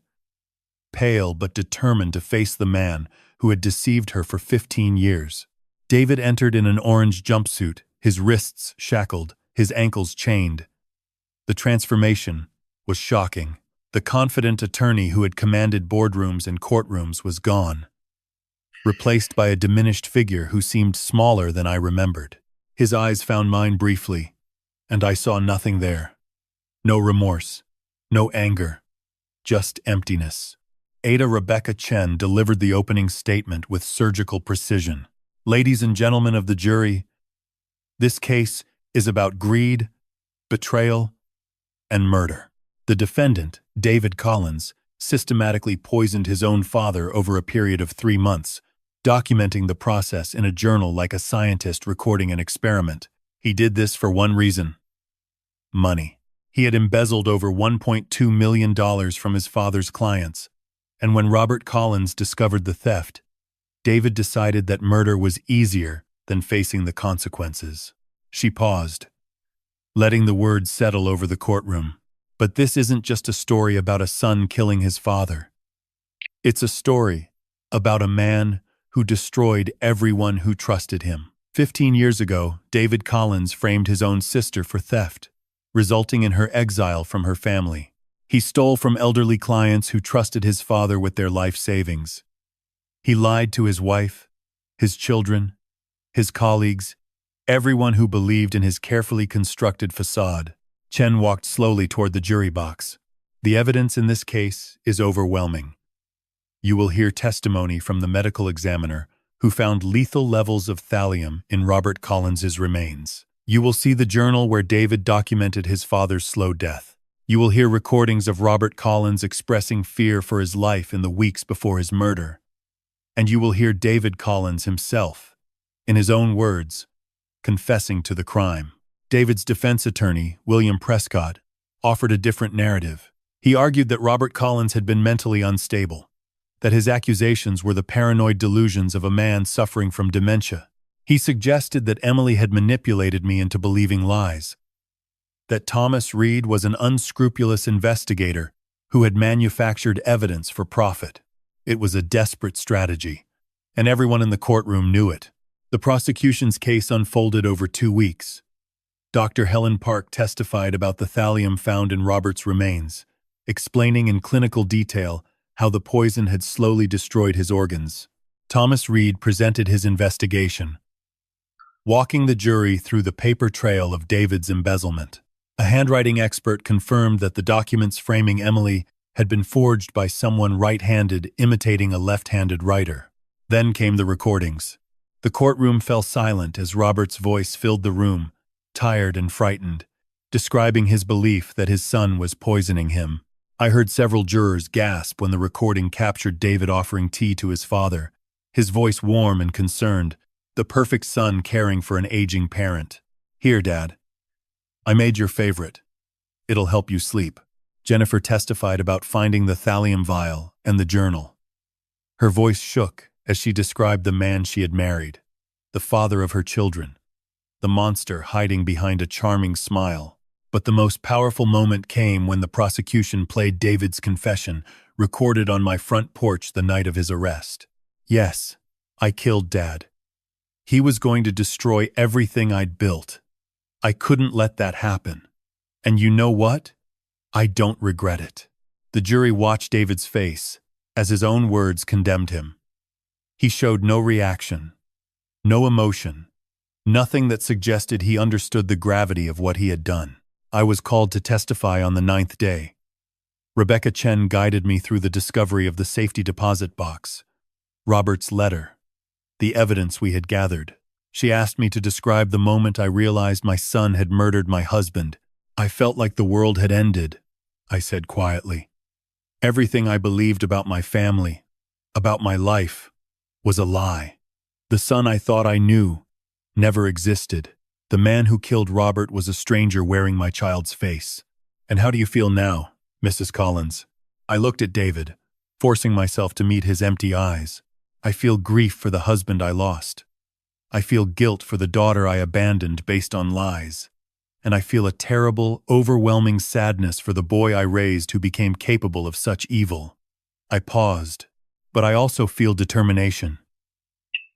pale but determined to face the man who had deceived her for 15 years. David entered in an orange jumpsuit, his wrists shackled, his ankles chained. The transformation was shocking. The confident attorney who had commanded boardrooms and courtrooms was gone, replaced by a diminished figure who seemed smaller than I remembered. His eyes found mine briefly, and I saw nothing there. No remorse, no anger, just emptiness. Ada Rebecca Chen delivered the opening statement with surgical precision. Ladies and gentlemen of the jury, this case is about greed, betrayal, and murder. The defendant, David Collins, systematically poisoned his own father over a period of 3 months, documenting the process in a journal like a scientist recording an experiment. He did this for one reason: money. He had embezzled over $1.2 million from his father's clients, and when Robert Collins discovered the theft, David decided that murder was easier than facing the consequences. She paused, letting the words settle over the courtroom. But this isn't just a story about a son killing his father. It's a story about a man who destroyed everyone who trusted him. 15 years ago, David Collins framed his own sister for theft, resulting in her exile from her family. He stole from elderly clients who trusted his father with their life savings. He lied to his wife, his children, his colleagues, everyone who believed in his carefully constructed facade. Chen walked slowly toward the jury box. The evidence in this case is overwhelming. You will hear testimony from the medical examiner who found lethal levels of thallium in Robert Collins's remains. You will see the journal where David documented his father's slow death. You will hear recordings of Robert Collins expressing fear for his life in the weeks before his murder. And you will hear David Collins himself, in his own words, confessing to the crime. David's defense attorney, William Prescott, offered a different narrative. He argued that Robert Collins had been mentally unstable, that his accusations were the paranoid delusions of a man suffering from dementia. He suggested that Emily had manipulated me into believing lies, that Thomas Reed was an unscrupulous investigator who had manufactured evidence for profit. It was a desperate strategy, and everyone in the courtroom knew it. The prosecution's case unfolded over 2 weeks. Dr. Helen Park testified about the thallium found in Robert's remains, explaining in clinical detail how the poison had slowly destroyed his organs. Thomas Reed presented his investigation, walking the jury through the paper trail of David's embezzlement. A handwriting expert confirmed that the documents framing Emily had been forged by someone right-handed imitating a left-handed writer. Then came the recordings. The courtroom fell silent as Robert's voice filled the room, tired and frightened, describing his belief that his son was poisoning him. I heard several jurors gasp when the recording captured David offering tea to his father, his voice warm and concerned, the perfect son caring for an aging parent. "Here, Dad. I made your favorite. It'll help you sleep." Jennifer testified about finding the thallium vial and the journal. Her voice shook as she described the man she had married, the father of her children, the monster hiding behind a charming smile. But the most powerful moment came when the prosecution played David's confession, recorded on my front porch the night of his arrest. "Yes, I killed Dad. He was going to destroy everything I'd built. I couldn't let that happen. And you know what? I don't regret it." The jury watched David's face as his own words condemned him. He showed no reaction, no emotion, nothing that suggested he understood the gravity of what he had done. I was called to testify on the 9th day. Rebecca Chen guided me through the discovery of the safety deposit box, Robert's letter, the evidence we had gathered. She asked me to describe the moment I realized my son had murdered my husband. "I felt like the world had ended," I said quietly. "Everything I believed about my family, about my life, was a lie. The son I thought I knew never existed. The man who killed Robert was a stranger wearing my child's face." "And how do you feel now, Mrs. Collins?" I looked at David, forcing myself to meet his empty eyes. "I feel grief for the husband I lost. I feel guilt for the daughter I abandoned based on lies. And I feel a terrible, overwhelming sadness for the boy I raised who became capable of such evil." I paused, but I also feel determination.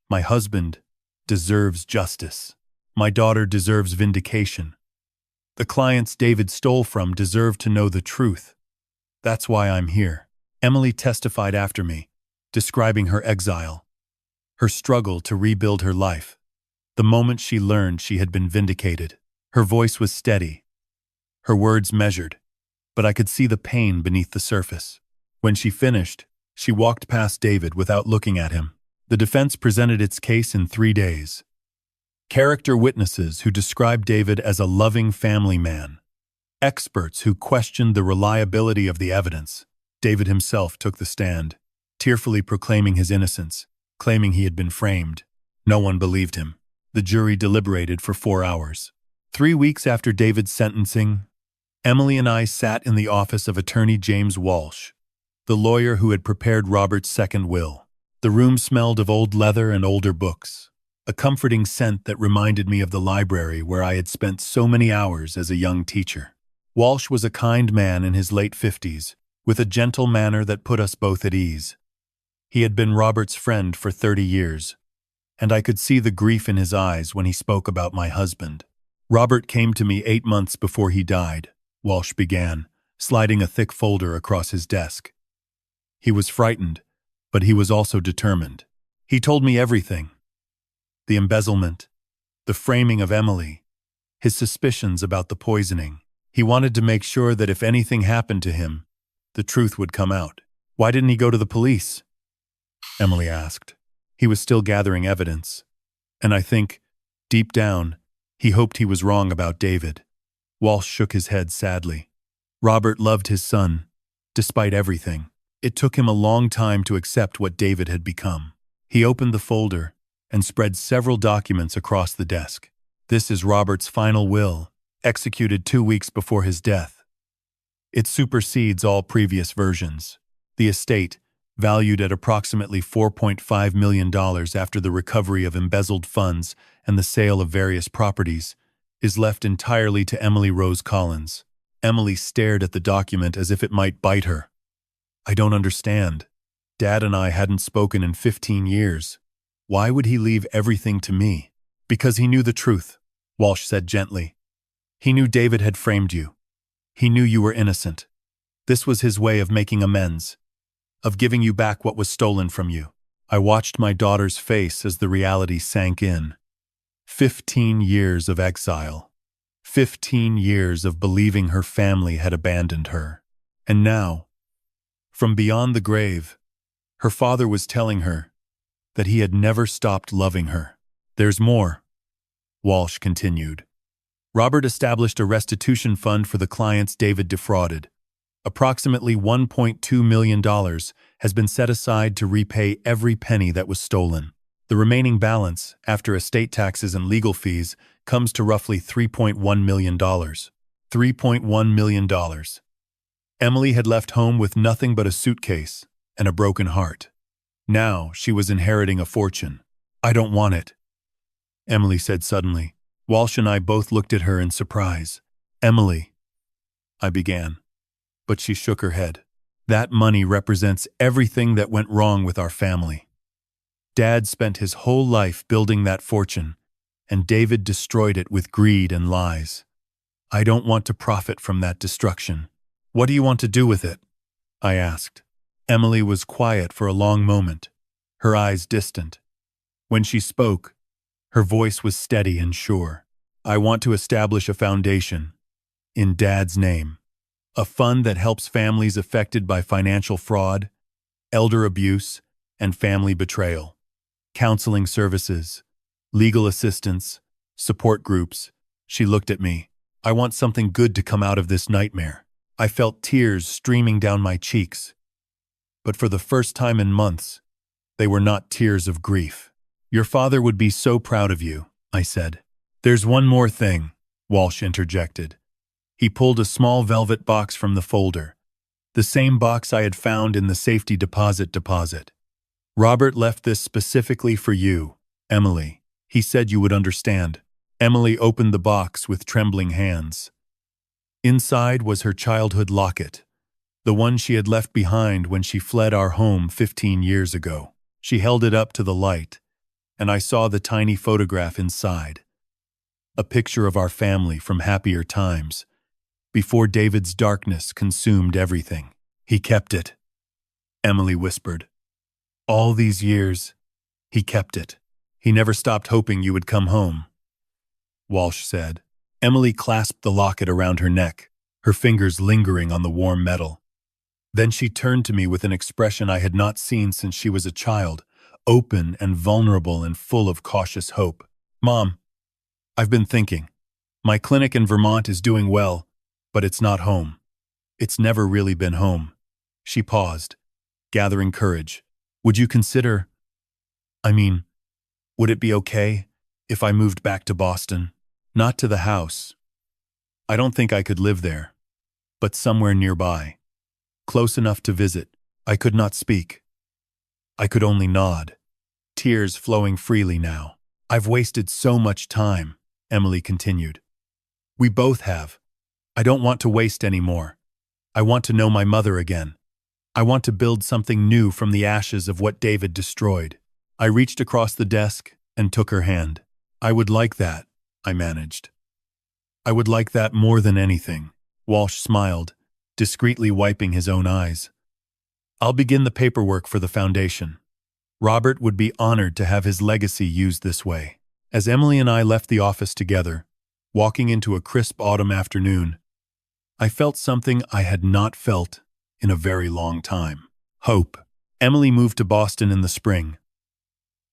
My husband deserves justice. My daughter deserves vindication. The clients David stole from deserve to know the truth. That's why I'm here. Emily testified after me, describing her exile, her struggle to rebuild her life, the moment she learned she had been vindicated. Her voice was steady, her words measured, but I could see the pain beneath the surface. When she finished, she walked past David without looking at him. The defense presented its case in 3 days. Character witnesses who described David as a loving family man. Experts who questioned the reliability of the evidence. David himself took the stand, tearfully proclaiming his innocence, claiming he had been framed. No one believed him. The jury deliberated for 4 hours. 3 weeks after David's sentencing, Emily and I sat in the office of attorney James Walsh, the lawyer who had prepared Robert's second will. The room smelled of old leather and older books, a comforting scent that reminded me of the library where I had spent so many hours as a young teacher. Walsh was a kind man in his late 50s, with a gentle manner that put us both at ease. He had been Robert's friend for 30 years, and I could see the grief in his eyes when he spoke about my husband. Robert came to me 8 months before he died, Walsh began, sliding a thick folder across his desk. He was frightened, but he was also determined. He told me everything. The embezzlement, the framing of Emily, his suspicions about the poisoning. He wanted to make sure that if anything happened to him, the truth would come out. Why didn't he go to the police? Emily asked. He was still gathering evidence. And I think, deep down, he hoped he was wrong about David. Walsh shook his head sadly. Robert loved his son, despite everything. It took him a long time to accept what David had become. He opened the folder and spread several documents across the desk. This is Robert's final will, executed 2 weeks before his death. It supersedes all previous versions. The estate, valued at approximately $4.5 million after the recovery of embezzled funds and the sale of various properties, is left entirely to Emily Rose Collins. Emily stared at the document as if it might bite her. I don't understand. Dad and I hadn't spoken in 15 years. Why would he leave everything to me? Because he knew the truth, Walsh said gently. He knew David had framed you. He knew you were innocent. This was his way of making amends, of giving you back what was stolen from you. I watched my daughter's face as the reality sank in. 15 years of exile. 15 years of believing her family had abandoned her. And now, from beyond the grave, her father was telling her that he had never stopped loving her. There's more, Walsh continued. Robert established a restitution fund for the clients David defrauded. Approximately $1.2 million has been set aside to repay every penny that was stolen. The remaining balance, after estate taxes and legal fees, comes to roughly $3.1 million. $3.1 million. Emily had left home with nothing but a suitcase and a broken heart. Now she was inheriting a fortune. I don't want it, Emily said suddenly. Walsh and I both looked at her in surprise. Emily, I began, but she shook her head. That money represents everything that went wrong with our family. Dad spent his whole life building that fortune, and David destroyed it with greed and lies. I don't want to profit from that destruction. What do you want to do with it? I asked. Emily was quiet for a long moment, her eyes distant. When she spoke, her voice was steady and sure. I want to establish a foundation, in Dad's name. A fund that helps families affected by financial fraud, elder abuse, and family betrayal. Counseling services, legal assistance, support groups. She looked at me. I want something good to come out of this nightmare. I felt tears streaming down my cheeks. But for the first time in months, they were not tears of grief. Your father would be so proud of you, I said. There's one more thing, Walsh interjected. He pulled a small velvet box from the folder, the same box I had found in the safety deposit. Robert left this specifically for you, Emily. He said you would understand. Emily opened the box with trembling hands. Inside was her childhood locket, the one she had left behind when she fled our home 15 years ago. She held it up to the light, and I saw the tiny photograph inside. A picture of our family from happier times, before David's darkness consumed everything. He kept it, Emily whispered. All these years, he kept it. He never stopped hoping you would come home, Walsh said. Emily clasped the locket around her neck, her fingers lingering on the warm metal. Then she turned to me with an expression I had not seen since she was a child, open and vulnerable and full of cautious hope. "Mom, I've been thinking. My clinic in Vermont is doing well, but it's not home. It's never really been home." She paused, gathering courage. "Would you consider, I mean, would it be okay if I moved back to Boston? Not to the house. I don't think I could live there, but somewhere nearby. Close enough to visit." I could not speak. I could only nod, tears flowing freely now. "I've wasted so much time," Emily continued. "We both have. I don't want to waste any more. I want to know my mother again. I want to build something new from the ashes of what David destroyed." I reached across the desk and took her hand. "I would like that," I managed. "I would like that more than anything." Walsh smiled, discreetly wiping his own eyes. "I'll begin the paperwork for the foundation. Robert would be honored to have his legacy used this way." As Emily and I left the office together, walking into a crisp autumn afternoon, I felt something I had not felt in a very long time. Hope. Emily moved to Boston in the spring,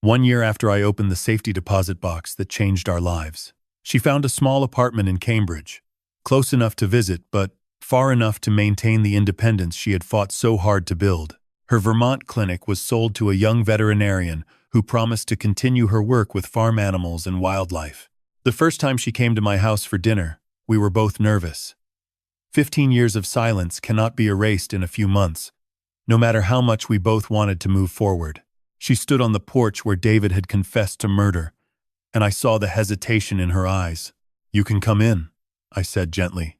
1 year after I opened the safety deposit box that changed our lives. She found a small apartment in Cambridge, close enough to visit, but far enough to maintain the independence she had fought so hard to build. Her Vermont clinic was sold to a young veterinarian who promised to continue her work with farm animals and wildlife. The first time she came to my house for dinner, we were both nervous. 15 years of silence cannot be erased in a few months, no matter how much we both wanted to move forward. She stood on the porch where David had confessed to murder, and I saw the hesitation in her eyes. "You can come in," I said gently.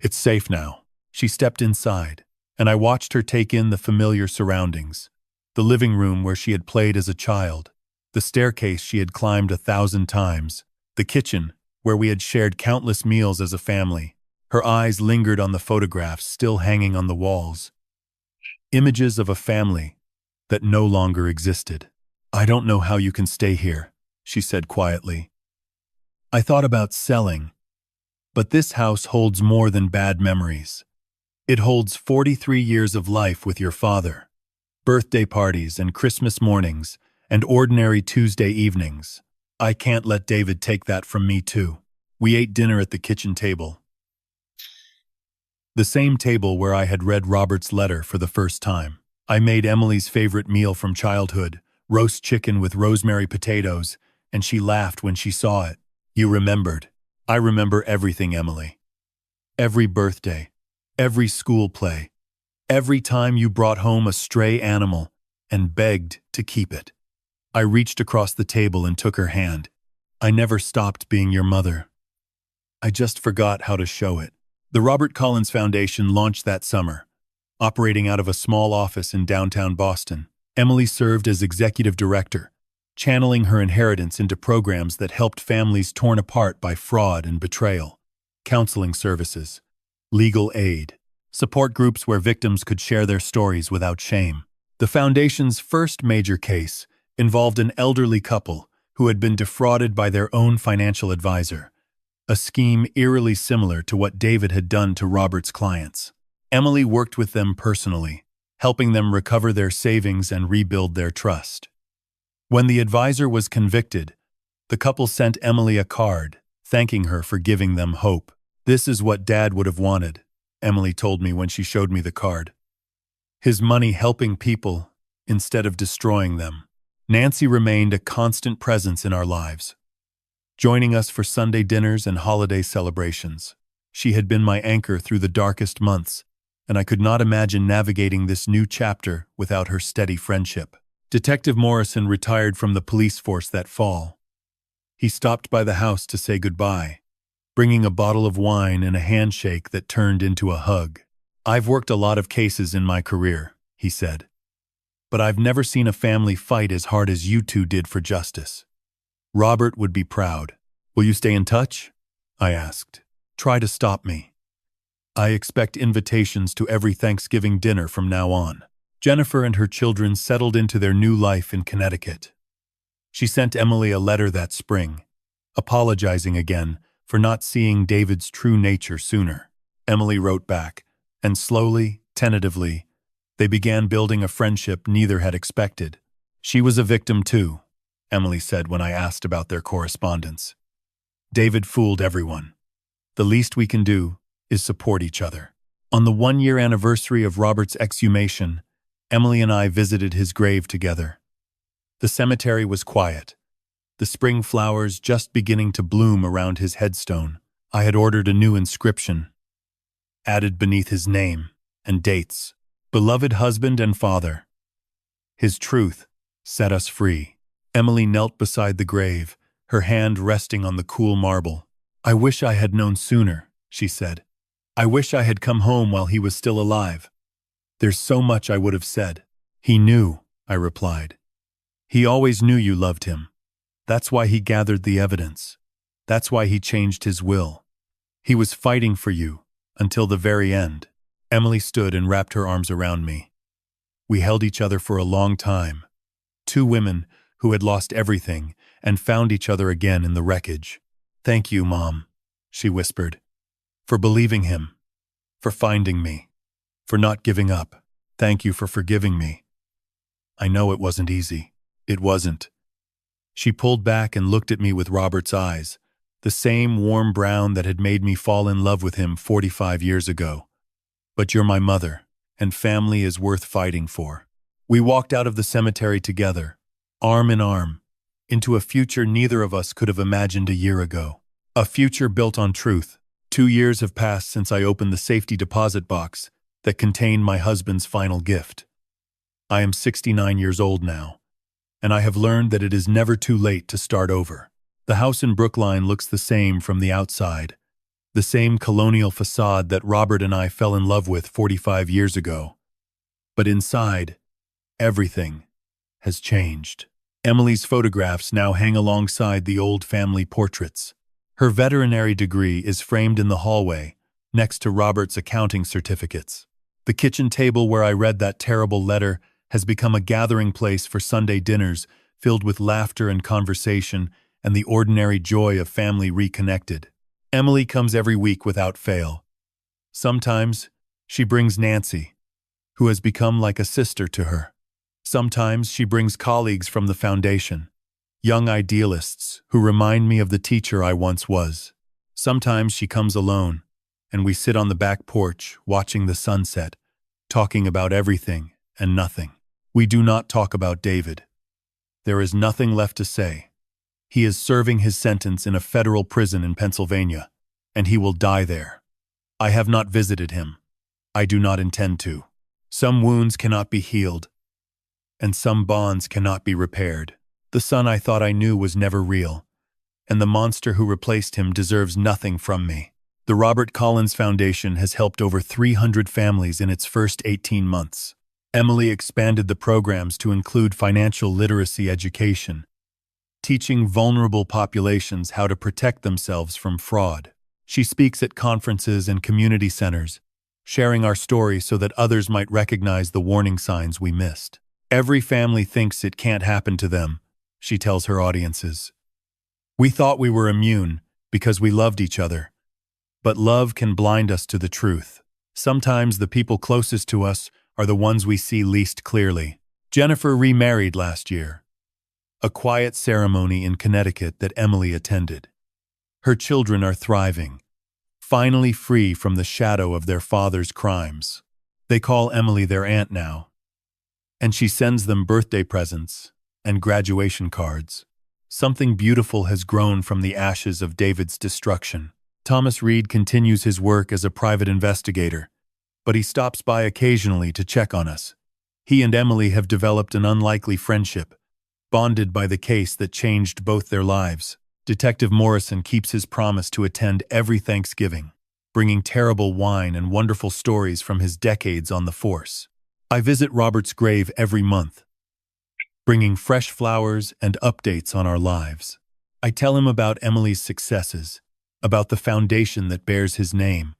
"It's safe now." She stepped inside, and I watched her take in the familiar surroundings. The living room where she had played as a child, the staircase she had climbed 1,000 times, the kitchen where we had shared countless meals as a family. Her eyes lingered on the photographs still hanging on the walls. Images of a family that no longer existed. "I don't know how you can stay here," she said quietly. "I thought about selling, but this house holds more than bad memories. It holds 43 years of life with your father, birthday parties and Christmas mornings, and ordinary Tuesday evenings. I can't let David take that from me too." We ate dinner at the kitchen table, the same table where I had read Robert's letter for the first time. I made Emily's favorite meal from childhood, roast chicken with rosemary potatoes, and she laughed when she saw it. "You remembered." "I remember everything, Emily. Every birthday, every school play, every time you brought home a stray animal and begged to keep it." I reached across the table and took her hand. "I never stopped being your mother. I just forgot how to show it." The Margaret Collins Foundation launched that summer, operating out of a small office in downtown Boston. Emily served as executive director, channeling her inheritance into programs that helped families torn apart by fraud and betrayal, counseling services, legal aid, support groups where victims could share their stories without shame. The foundation's first major case involved an elderly couple who had been defrauded by their own financial advisor, a scheme eerily similar to what David had done to Robert's clients. Emily worked with them personally, helping them recover their savings and rebuild their trust. When the advisor was convicted, the couple sent Emily a card, thanking her for giving them hope. "This is what Dad would have wanted," Emily told me when she showed me the card. "His money helping people instead of destroying them." Nancy remained a constant presence in our lives, joining us for Sunday dinners and holiday celebrations. She had been my anchor through the darkest months, and I could not imagine navigating this new chapter without her steady friendship. Detective Morrison retired from the police force that fall. He stopped by the house to say goodbye, bringing a bottle of wine and a handshake that turned into a hug. "I've worked a lot of cases in my career," he said, "but I've never seen a family fight as hard as you two did for justice. Robert would be proud." "Will you stay in touch?" I asked. "Try to stop me. I expect invitations to every Thanksgiving dinner from now on." Jennifer and her children settled into their new life in Connecticut. She sent Emily a letter that spring, apologizing again for not seeing David's true nature sooner. Emily wrote back, and slowly, tentatively, they began building a friendship neither had expected. She was a victim too, Emily said when I asked about their correspondence. David fooled everyone. The least we can do is support each other. On the 1-year anniversary of Robert's exhumation, Emily and I visited his grave together. The cemetery was quiet, the spring flowers just beginning to bloom around his headstone. I had ordered a new inscription, added beneath his name and dates. Beloved husband and father. His truth set us free. Emily knelt beside the grave, her hand resting on the cool marble. I wish I had known sooner, she said. I wish I had come home while he was still alive. There's so much I would have said. He knew, I replied. He always knew you loved him. That's why he gathered the evidence. That's why he changed his will. He was fighting for you until the very end. Emily stood and wrapped her arms around me. We held each other for a long time. Two women who had lost everything and found each other again in the wreckage. Thank you, Mom, she whispered, for believing him, for finding me, for not giving up. Thank you for forgiving me. I know it wasn't easy. It wasn't. She pulled back and looked at me with Robert's eyes, the same warm brown that had made me fall in love with him 45 years ago. But you're my mother, and family is worth fighting for. We walked out of the cemetery together, arm in arm, into a future neither of us could have imagined a year ago. A future built on truth. 2 years have passed since I opened the safety deposit box that contained my husband's final gift. I am 69 years old now, and I have learned that it is never too late to start over. The house in Brookline looks the same from the outside, the same colonial facade that Robert and I fell in love with 45 years ago. But inside, everything has changed. Emily's photographs now hang alongside the old family portraits. Her veterinary degree is framed in the hallway, next to Robert's accounting certificates. The kitchen table where I read that terrible letter has become a gathering place for Sunday dinners filled with laughter and conversation and the ordinary joy of family reconnected. Emily comes every week without fail. Sometimes she brings Nancy, who has become like a sister to her. Sometimes she brings colleagues from the foundation, young idealists who remind me of the teacher I once was. Sometimes she comes alone, and we sit on the back porch watching the sunset, talking about everything and nothing. We do not talk about David. There is nothing left to say. He is serving his sentence in a federal prison in Pennsylvania, and he will die there. I have not visited him. I do not intend to. Some wounds cannot be healed, and some bonds cannot be repaired. The son I thought I knew was never real, and the monster who replaced him deserves nothing from me. The Margaret Collins Foundation has helped over 300 families in its first 18 months. Emily expanded the programs to include financial literacy education, teaching vulnerable populations how to protect themselves from fraud. She speaks at conferences and community centers, sharing our story so that others might recognize the warning signs we missed. Every family thinks it can't happen to them, she tells her audiences. We thought we were immune because we loved each other. But love can blind us to the truth. Sometimes the people closest to us are the ones we see least clearly. Jennifer remarried last year. A quiet ceremony in Connecticut that Emily attended. Her children are thriving, finally free from the shadow of their father's crimes. They call Emily their aunt now, and she sends them birthday presents and graduation cards. Something beautiful has grown from the ashes of David's destruction. Thomas Reed continues his work as a private investigator, but he stops by occasionally to check on us. He and Emily have developed an unlikely friendship, bonded by the case that changed both their lives. Detective Morrison keeps his promise to attend every Thanksgiving, bringing terrible wine and wonderful stories from his decades on the force. I visit Robert's grave every month, bringing fresh flowers and updates on our lives. I tell him about Emily's successes, about the foundation that bears his name,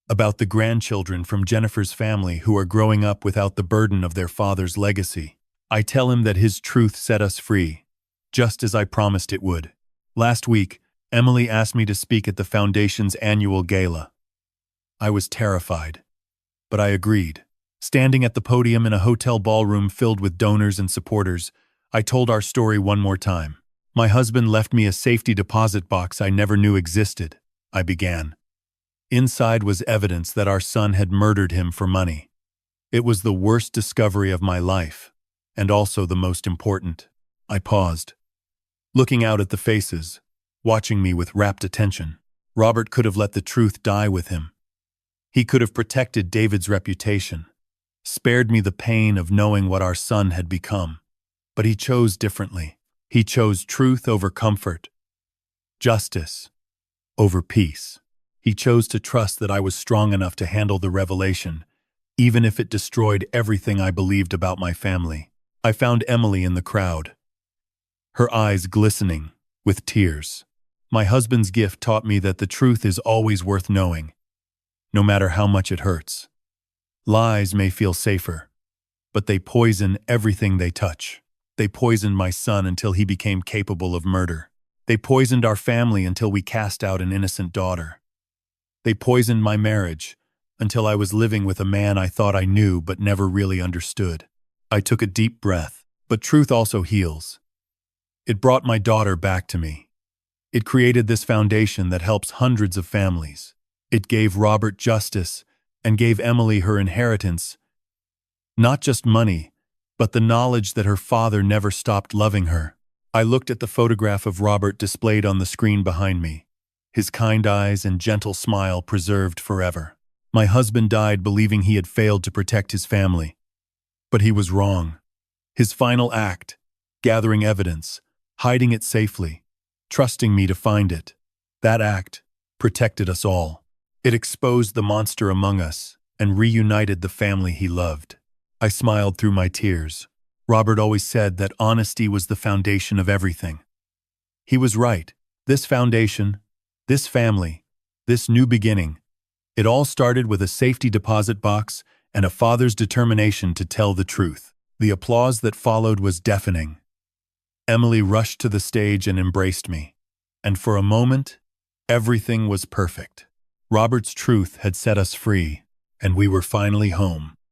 about the grandchildren from Jennifer's family who are growing up without the burden of their father's legacy. I tell him that his truth set us free, just as I promised it would. Last week, Emily asked me to speak at the Foundation's annual gala. I was terrified, but I agreed. Standing at the podium in a hotel ballroom filled with donors and supporters, I told our story one more time. My husband left me a safety deposit box I never knew existed, I began. Inside was evidence that our son had murdered him for money. It was the worst discovery of my life, and also the most important. I paused, looking out at the faces, watching me with rapt attention. Robert could have let the truth die with him. He could have protected David's reputation, spared me the pain of knowing what our son had become. But he chose differently. He chose truth over comfort, justice over peace. He chose to trust that I was strong enough to handle the revelation, even if it destroyed everything I believed about my family. I found Emily in the crowd, her eyes glistening with tears. My husband's gift taught me that the truth is always worth knowing, no matter how much it hurts. Lies may feel safer, but they poison everything they touch. They poisoned my son until he became capable of murder. They poisoned our family until we cast out an innocent daughter. They poisoned my marriage until I was living with a man I thought I knew but never really understood. I took a deep breath, but truth also heals. It brought my daughter back to me. It created this foundation that helps hundreds of families. It gave Robert justice and gave Emily her inheritance. Not just money, but the knowledge that her father never stopped loving her. I looked at the photograph of Robert displayed on the screen behind me, his kind eyes and gentle smile preserved forever. My husband died believing he had failed to protect his family. But he was wrong. His final act, gathering evidence, hiding it safely, trusting me to find it, that act protected us all. It exposed the monster among us and reunited the family he loved. I smiled through my tears. Robert always said that honesty was the foundation of everything. He was right. This foundation, this family, this new beginning, it all started with a safety deposit box and a father's determination to tell the truth. The applause that followed was deafening. Emily rushed to the stage and embraced me. And for a moment, everything was perfect. Robert's truth had set us free, and we were finally home.